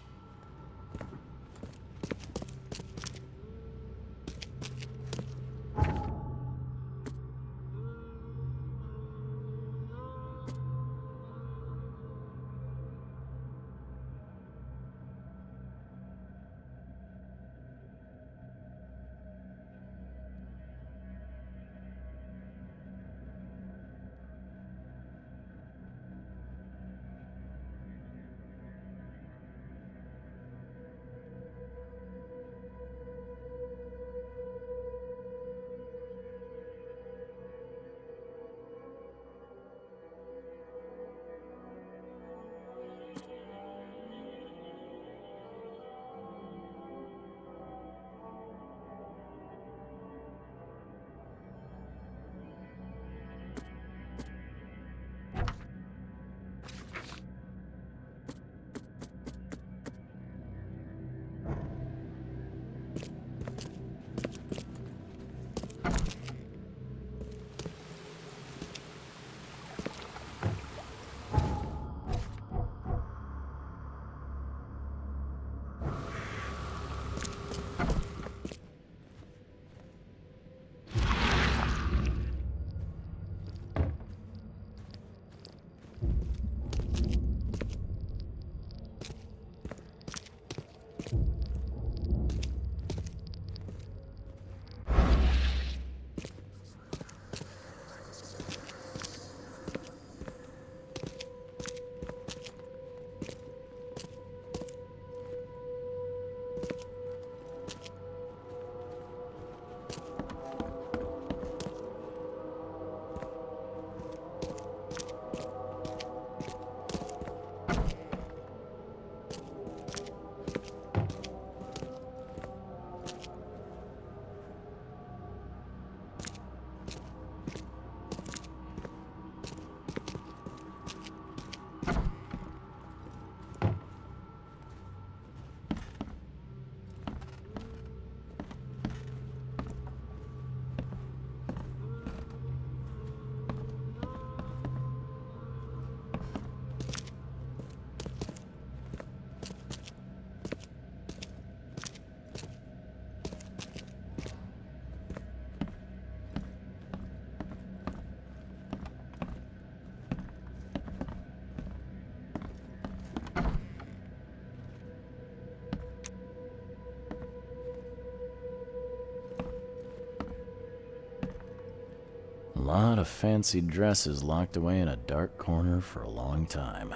lot of fancy dresses locked away in a dark corner for a long time.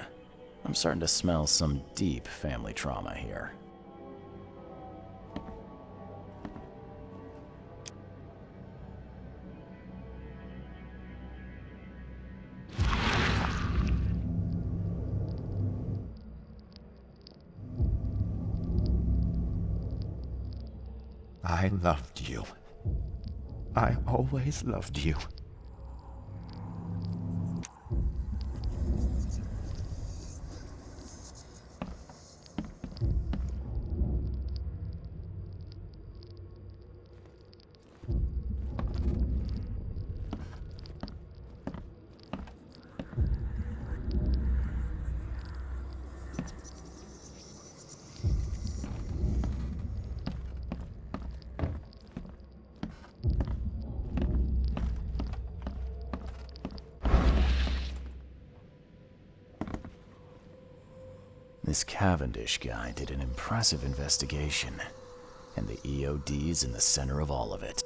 I'm starting to smell some deep family trauma here. I loved you. I always loved you. This Cavendish guy did an impressive investigation, and the EOD's in the center of all of it.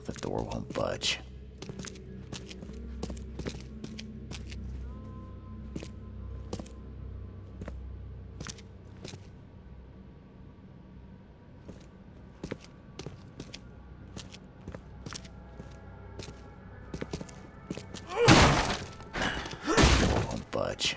The door won't budge. Door won't budge.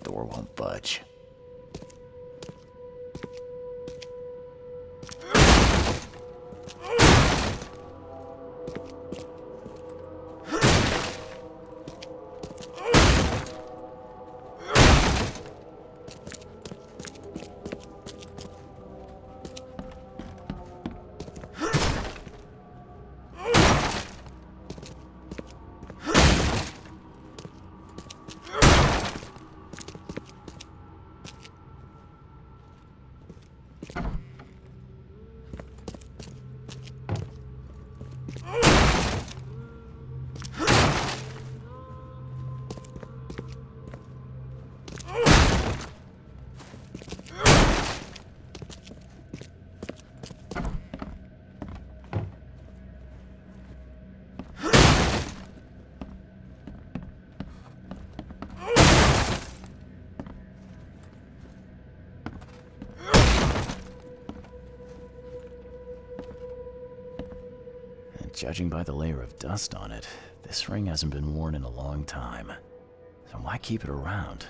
door won't budge. Judging by the layer of dust on it, this ring hasn't been worn in a long time. So why keep it around?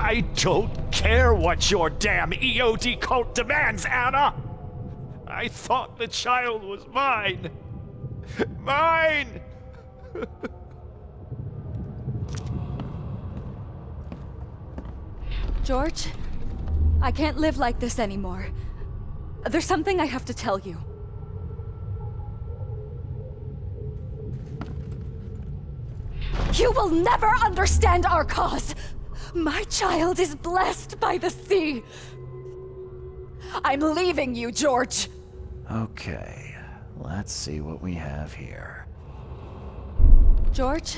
I don't care what your damn EOD cult demands, Anna! I thought the child was mine! Mine! George, I can't live like this anymore. There's something I have to tell you. You will never understand our cause! My child is blessed by the sea! I'm leaving you, George! Okay, let's see what we have here. George,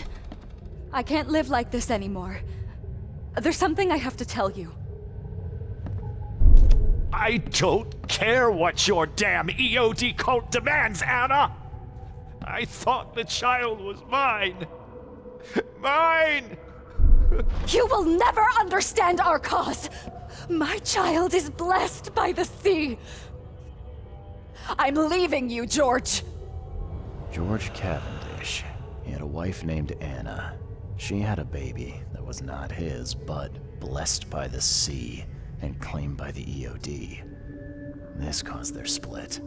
I can't live like this anymore. There's something I have to tell you. I don't care what your damn EOD cult demands, Anna! I thought the child was mine! Mine! You will never understand our cause! My child is blessed by the sea! I'm leaving you, George! George Cavendish. He had a wife named Anna. She had a baby that was not his, but blessed by the sea and claimed by the EOD. This caused their split.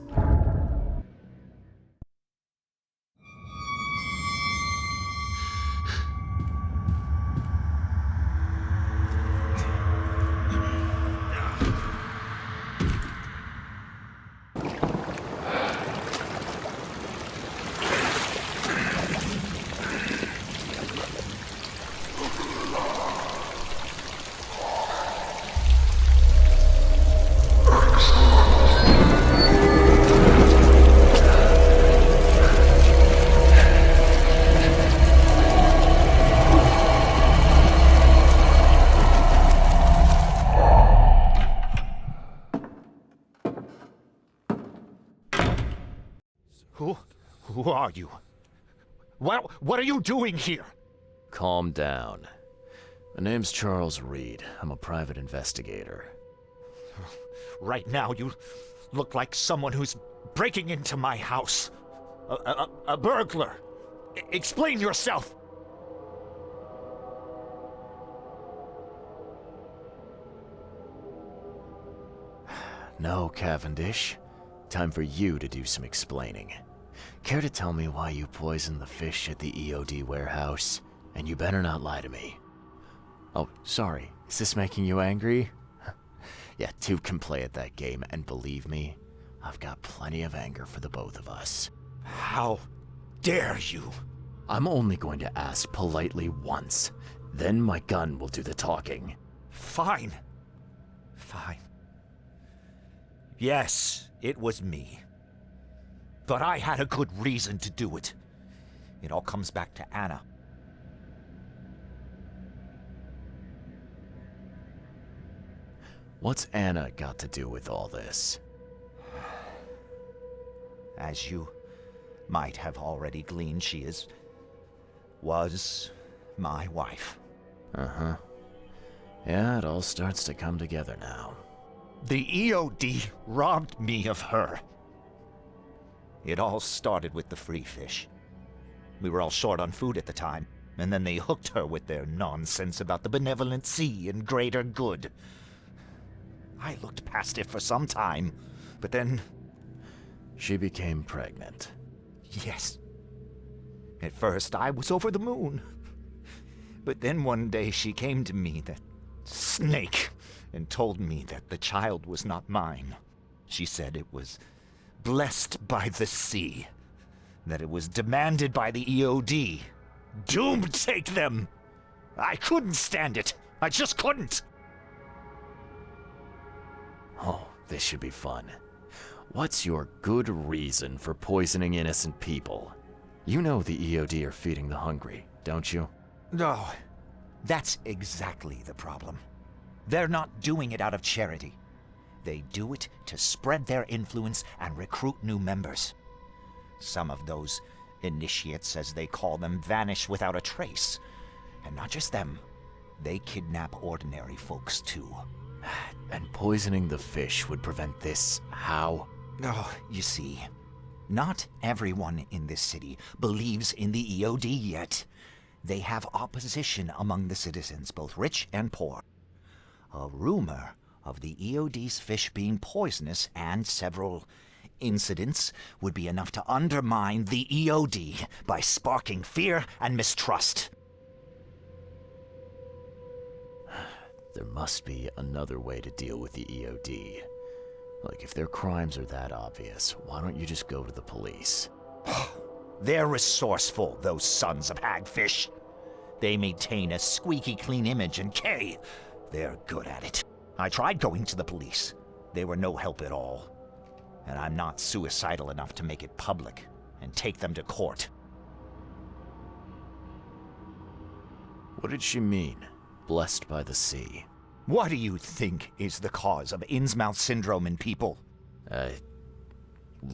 Who are you? What are you doing here? Calm down. My name's Charles Reed. I'm a private investigator. Right now, you look like someone who's breaking into my house. A burglar. Explain yourself. No, Cavendish. Time for you to do some explaining. Care to tell me why you poisoned the fish at the EOD warehouse? And you better not lie to me. Oh, sorry. Is this making you angry? Yeah, two can play at that game, and believe me, I've got plenty of anger for the both of us. How dare you? I'm only going to ask politely once. Then my gun will do the talking. Fine. Yes, it was me. But I had a good reason to do it. It all comes back to Anna. What's Anna got to do with all this? As you might have already gleaned, she was my wife. Uh-huh. Yeah, it all starts to come together now. The EOD robbed me of her. It all started with the free fish. We were all short on food at the time, and then they hooked her with their nonsense about the benevolent sea and greater good. I looked past it for some time, but then... She became pregnant. Yes. At first, I was over the moon. But then one day she came to me, that snake, and told me that the child was not mine. She said it was blessed by the sea, that it was demanded by the EOD. Doom take them! I couldn't stand it. I just couldn't. Oh, this should be fun. What's your good reason for poisoning innocent people? You know the EOD are feeding the hungry, don't you? No, that's exactly the problem. They're not doing it out of charity. They do it to spread their influence and recruit new members. Some of those initiates, as they call them, vanish without a trace. And not just them. They kidnap ordinary folks, too. And poisoning the fish would prevent this. How? Oh, you see, not everyone in this city believes in the EOD yet. They have opposition among the citizens, both rich and poor. A rumor of the EOD's fish being poisonous and several incidents would be enough to undermine the EOD by sparking fear and mistrust. There must be another way to deal with the EOD. Like, if their crimes are that obvious, why don't you just go to the police? They're resourceful, those sons of hagfish. They maintain a squeaky clean image, and they're good at it. I tried going to the police. They were no help at all. And I'm not suicidal enough to make it public and take them to court. What did she mean? Blessed by the sea. What do you think is the cause of Innsmouth syndrome in people?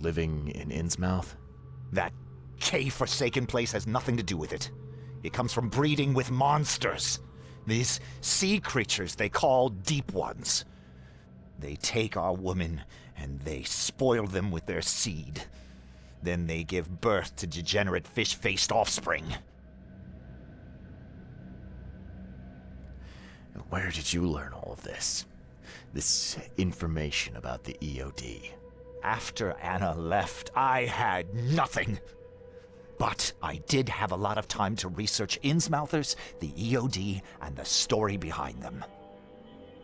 Living in Innsmouth? That K-forsaken place has nothing to do with it. It comes from breeding with monsters. These sea creatures they call Deep Ones. They take our women and they spoil them with their seed. Then they give birth to degenerate fish-faced offspring. Where did you learn all of this? This information about the EOD? After Anna left, I had nothing. But I did have a lot of time to research Innsmouthers, the EOD, and the story behind them.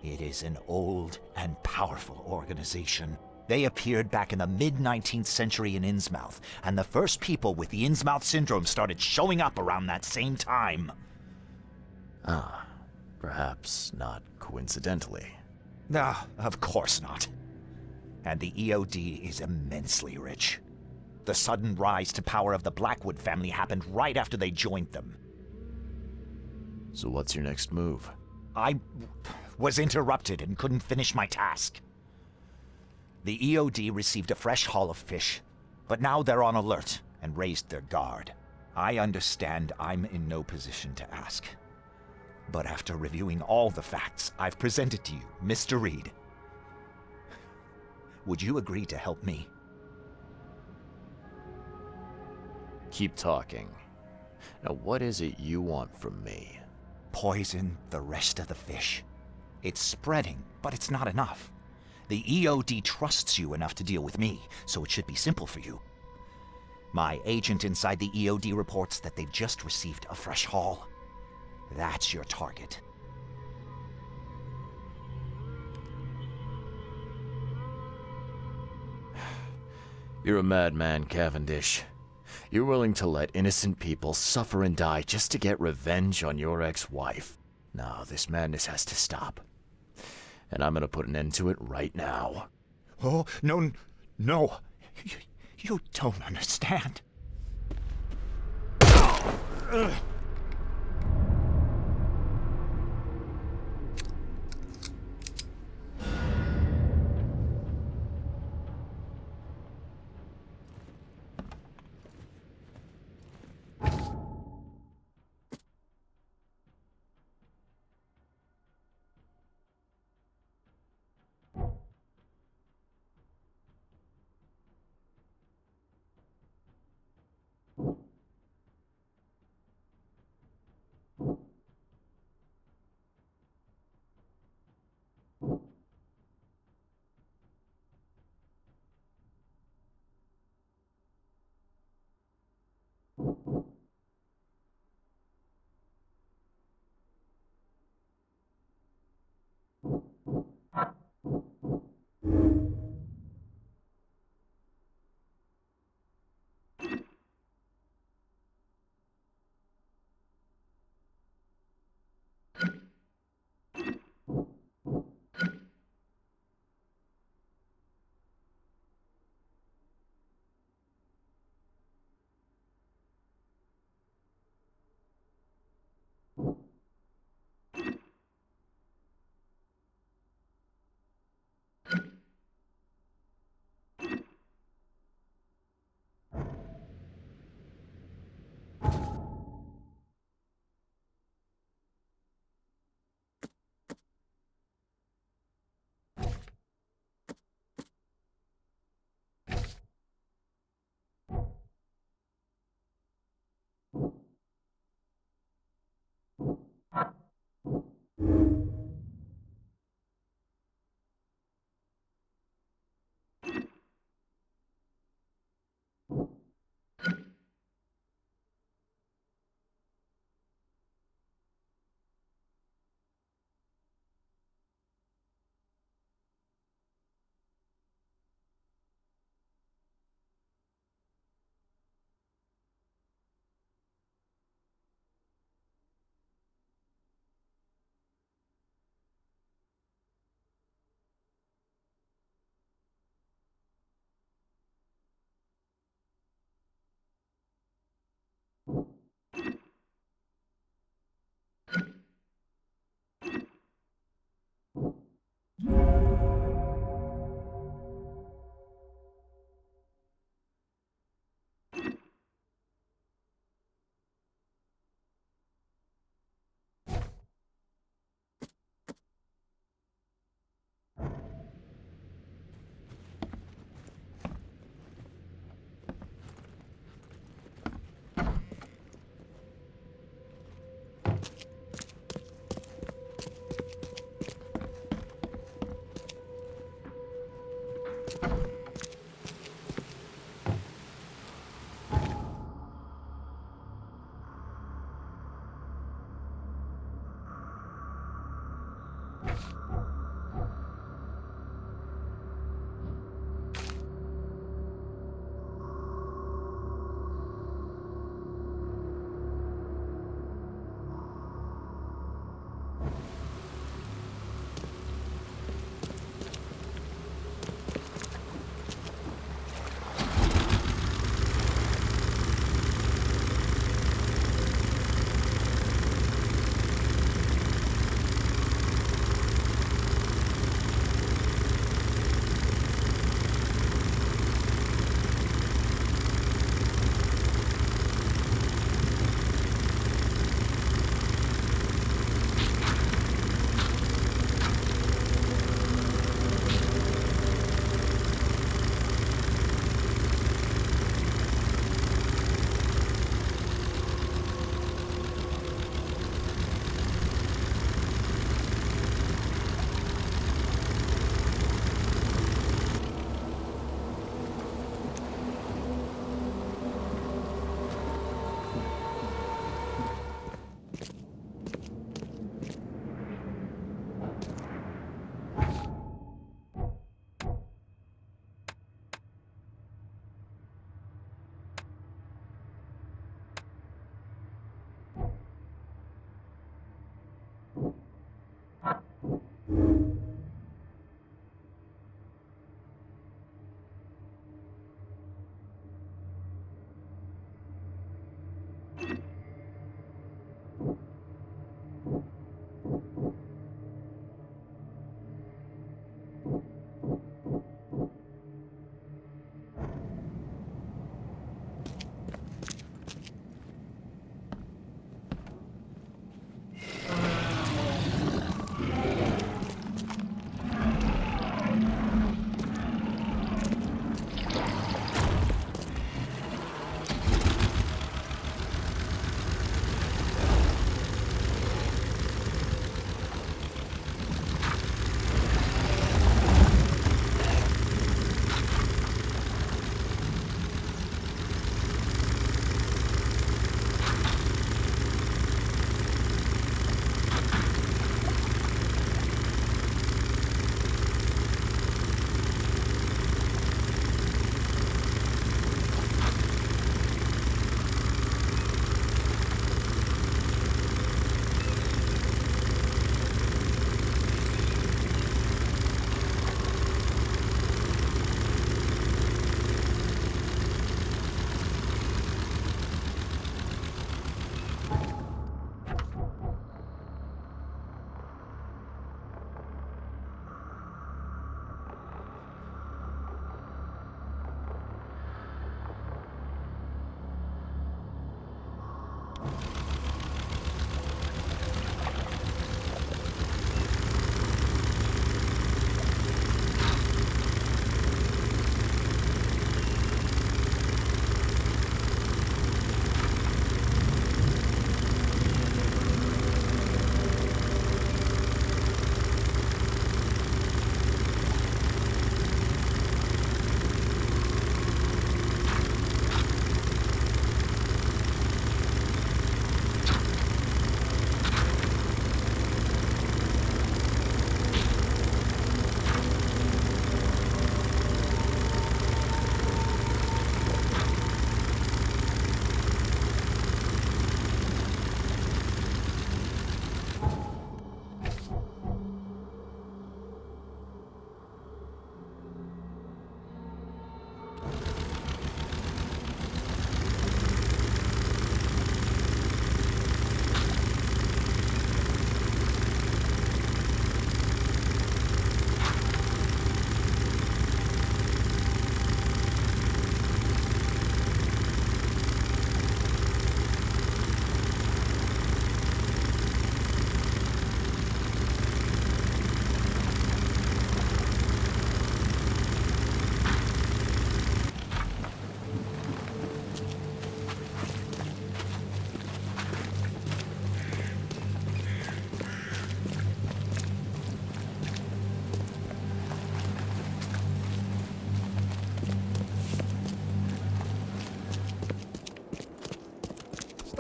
It is an old and powerful organization. They appeared back in the mid-19th century in Innsmouth, and the first people with the Innsmouth syndrome started showing up around that same time. Ah, perhaps not coincidentally. No, of course not. And the EOD is immensely rich. The sudden rise to power of the Blackwood family happened right after they joined them. So what's your next move? I was interrupted and couldn't finish my task. The EOD received a fresh haul of fish. But now they're on alert and raised their guard. I understand I'm in no position to ask. But after reviewing all the facts I've presented to you, Mr. Reed, would you agree to help me? Keep talking. Now, what is it you want from me? Poison the rest of the fish. It's spreading, but it's not enough. The EOD trusts you enough to deal with me, so it should be simple for you. My agent inside the EOD reports that they've just received a fresh haul. That's your target. You're a madman, Cavendish. You're willing to let innocent people suffer and die just to get revenge on your ex-wife. No, this madness has to stop. And I'm gonna put an end to it right now. Oh, no, no. You don't understand.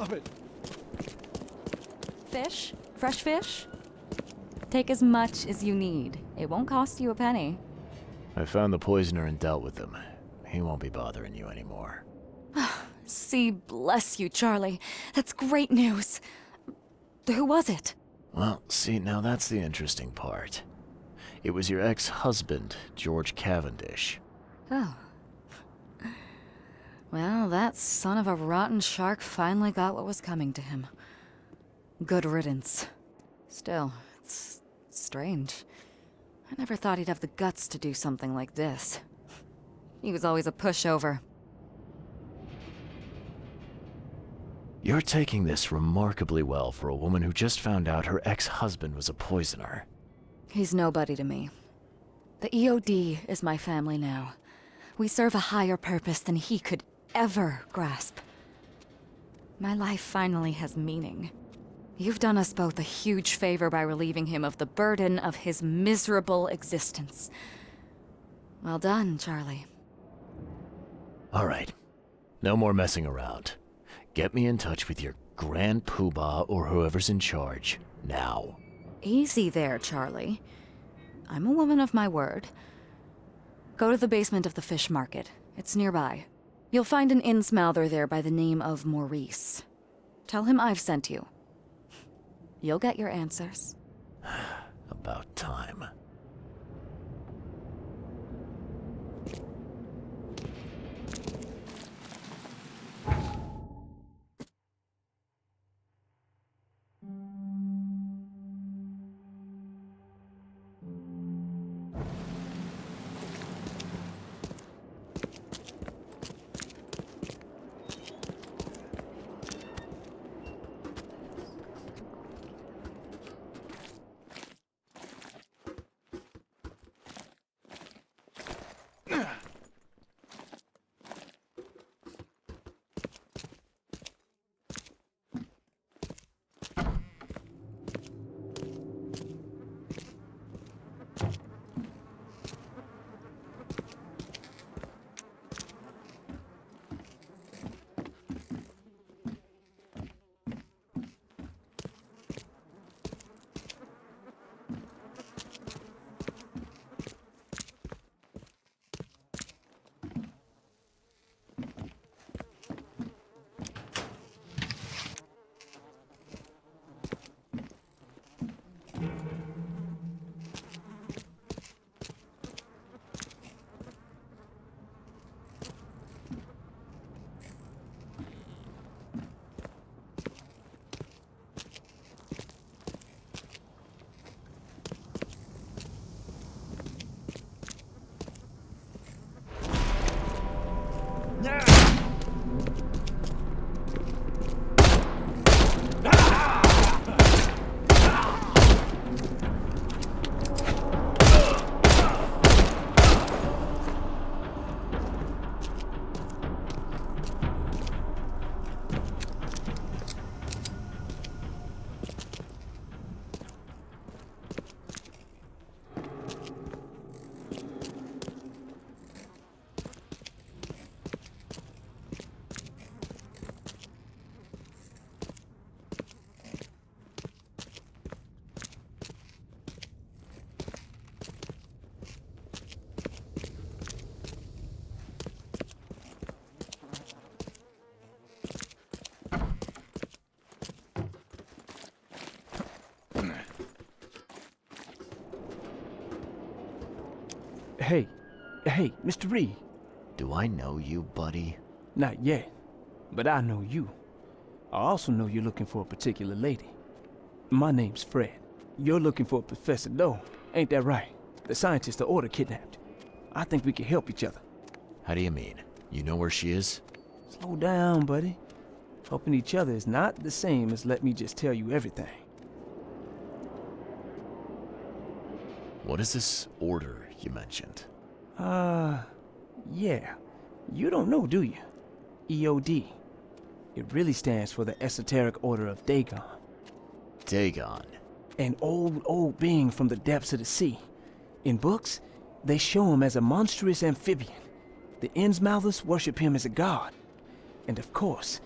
of it. Fish? Fresh fish? Take as much as you need. It won't cost you a penny. I found the poisoner and dealt with him. He won't be bothering you anymore. See, bless you, Charlie. That's great news. Who was it? Well, see, now that's the interesting part. It was your ex-husband, George Cavendish. Oh. Well, that son of a rotten shark finally got what was coming to him. Good riddance. Still, it's strange. I never thought he'd have the guts to do something like this. He was always a pushover. You're taking this remarkably well for a woman who just found out her ex-husband was a poisoner. He's nobody to me. The EOD is my family now. We serve a higher purpose than he could ever grasp. My life finally has meaning. You've done us both a huge favor by relieving him of the burden of his miserable existence. Well done, Charlie. All right. No more messing around. Get me in touch with your Grand Poobah or whoever's in charge, now. Easy there, Charlie. I'm a woman of my word. Go to the basement of the fish market. It's nearby. You'll find an innsmouther there by the name of Maurice. Tell him I've sent you. You'll get your answers. About time. Hey, Mr. Reed. Do I know you, buddy? Not yet, but I know you. I also know you're looking for a particular lady. My name's Fred. You're looking for Professor Doe, ain't that right? The scientist the Order kidnapped. I think we can help each other. How do you mean? You know where she is? Slow down, buddy. Helping each other is not the same as let me just tell you everything. What is this order you mentioned? Yeah. You don't know, do you? EOD. It really stands for the Esoteric Order of Dagon. Dagon? An old being from the depths of the sea. In books, they show him as a monstrous amphibian. The Innsmouthers worship him as a god. And of course,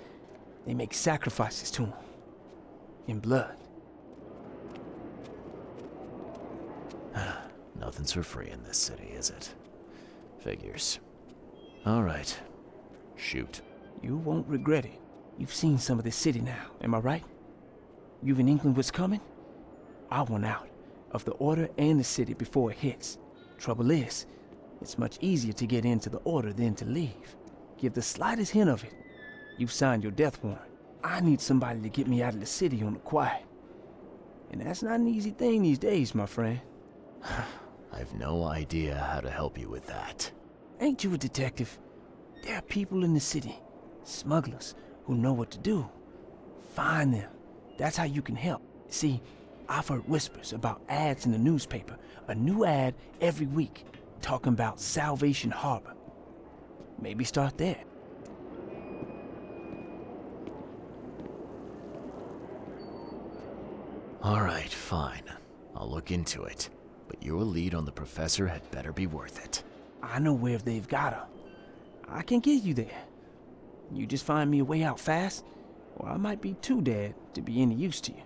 They make sacrifices to him. In blood. Nothing's for free in this city, is it? Figures. Alright. Shoot. You won't regret it. You've seen some of this city now, am I right? You've in England what's coming? I want out of the Order and the city before it hits. Trouble is, it's much easier to get into the Order than to leave. Give the slightest hint of it, you've signed your death warrant. I need somebody to get me out of the city on the quiet. And that's not an easy thing these days, my friend. I've no idea how to help you with that. Ain't you a detective? There are people in the city, smugglers, who know what to do. Find them. That's how you can help. See, I've heard whispers about ads in the newspaper. A new ad every week, talking about Salvation Harbor. Maybe start there. Alright, fine. I'll look into it. But your lead on the professor had better be worth it. I know where they've got her. I can get you there. You just find me a way out fast, or I might be too dead to be any use to you.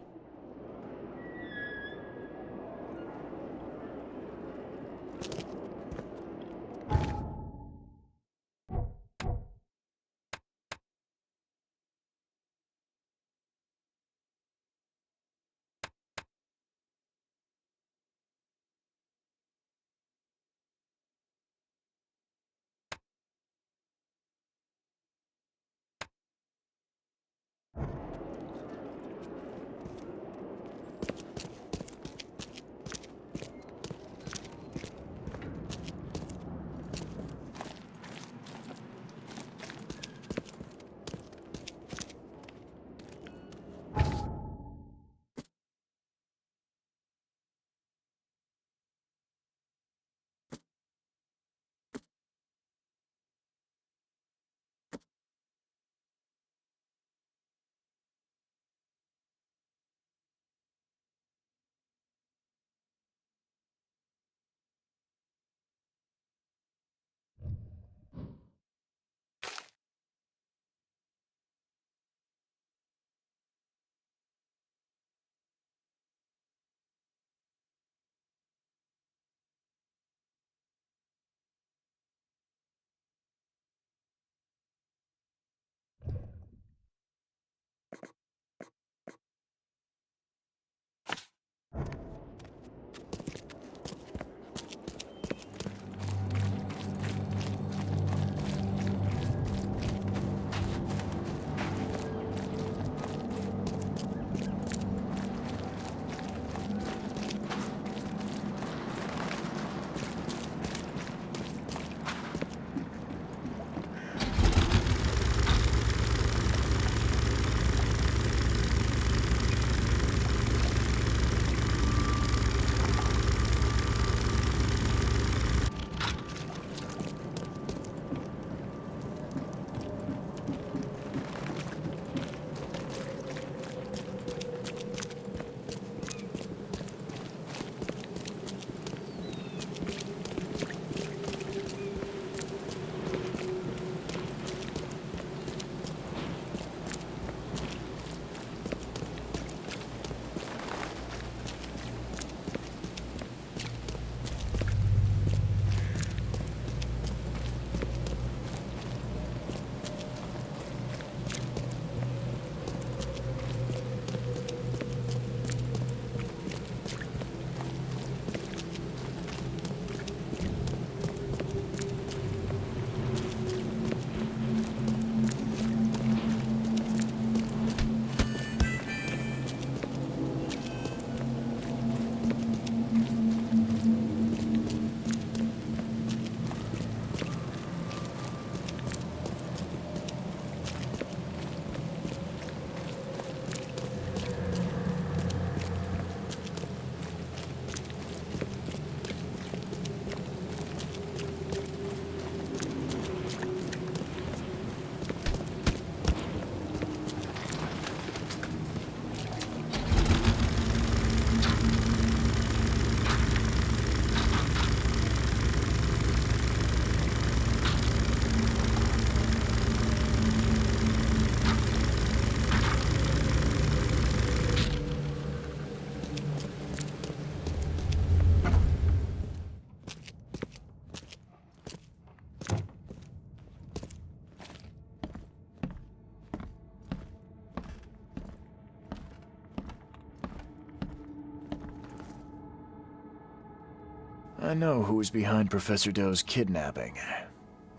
I know who is behind Professor Doe's kidnapping.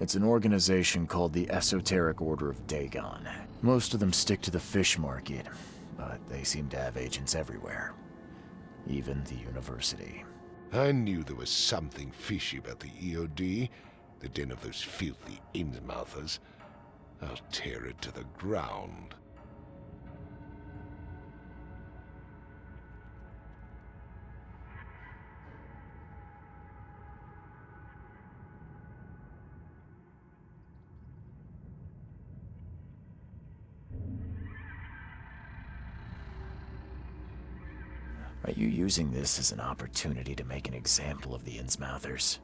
It's an organization called the Esoteric Order of Dagon. Most of them stick to the fish market, but they seem to have agents everywhere. Even the university. I knew there was something fishy about the EOD, the den of those filthy Innsmouthers. I'll tear it to the ground. Are you using this as an opportunity to make an example of the Innsmouthers?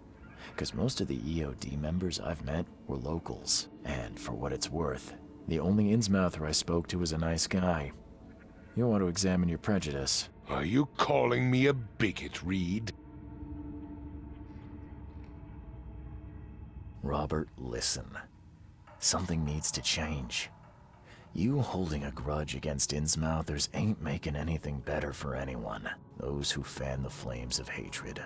Because most of the EOD members I've met were locals, and for what it's worth, the only Innsmouther I spoke to was a nice guy. You want to examine your prejudice. Are you calling me a bigot, Reed? Robert, listen. Something needs to change. You holding a grudge against Innsmouthers ain't making anything better for anyone. Those who fan the flames of hatred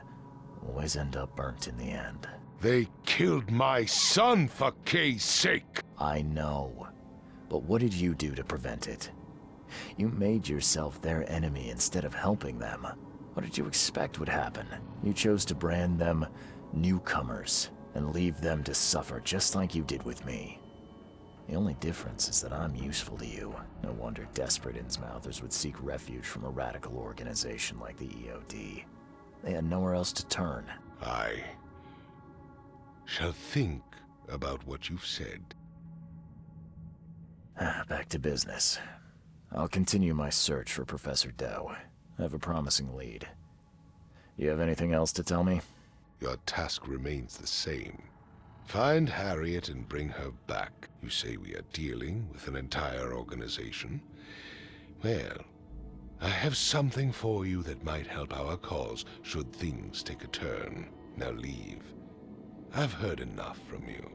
always end up burnt in the end. They killed my son, for Kay's sake! I know. But what did you do to prevent it? You made yourself their enemy instead of helping them. What did you expect would happen? You chose to brand them newcomers and leave them to suffer just like you did with me. The only difference is that I'm useful to you. No wonder desperate Innsmouthers would seek refuge from a radical organization like the EOD. They had nowhere else to turn. I shall think about what you've said. Back to business. I'll continue my search for Professor Doe. I have a promising lead. You have anything else to tell me? Your task remains the same. Find Harriet and bring her back. You say we are dealing with an entire organization? Well, I have something for you that might help our cause should things take a turn. Now leave. I've heard enough from you.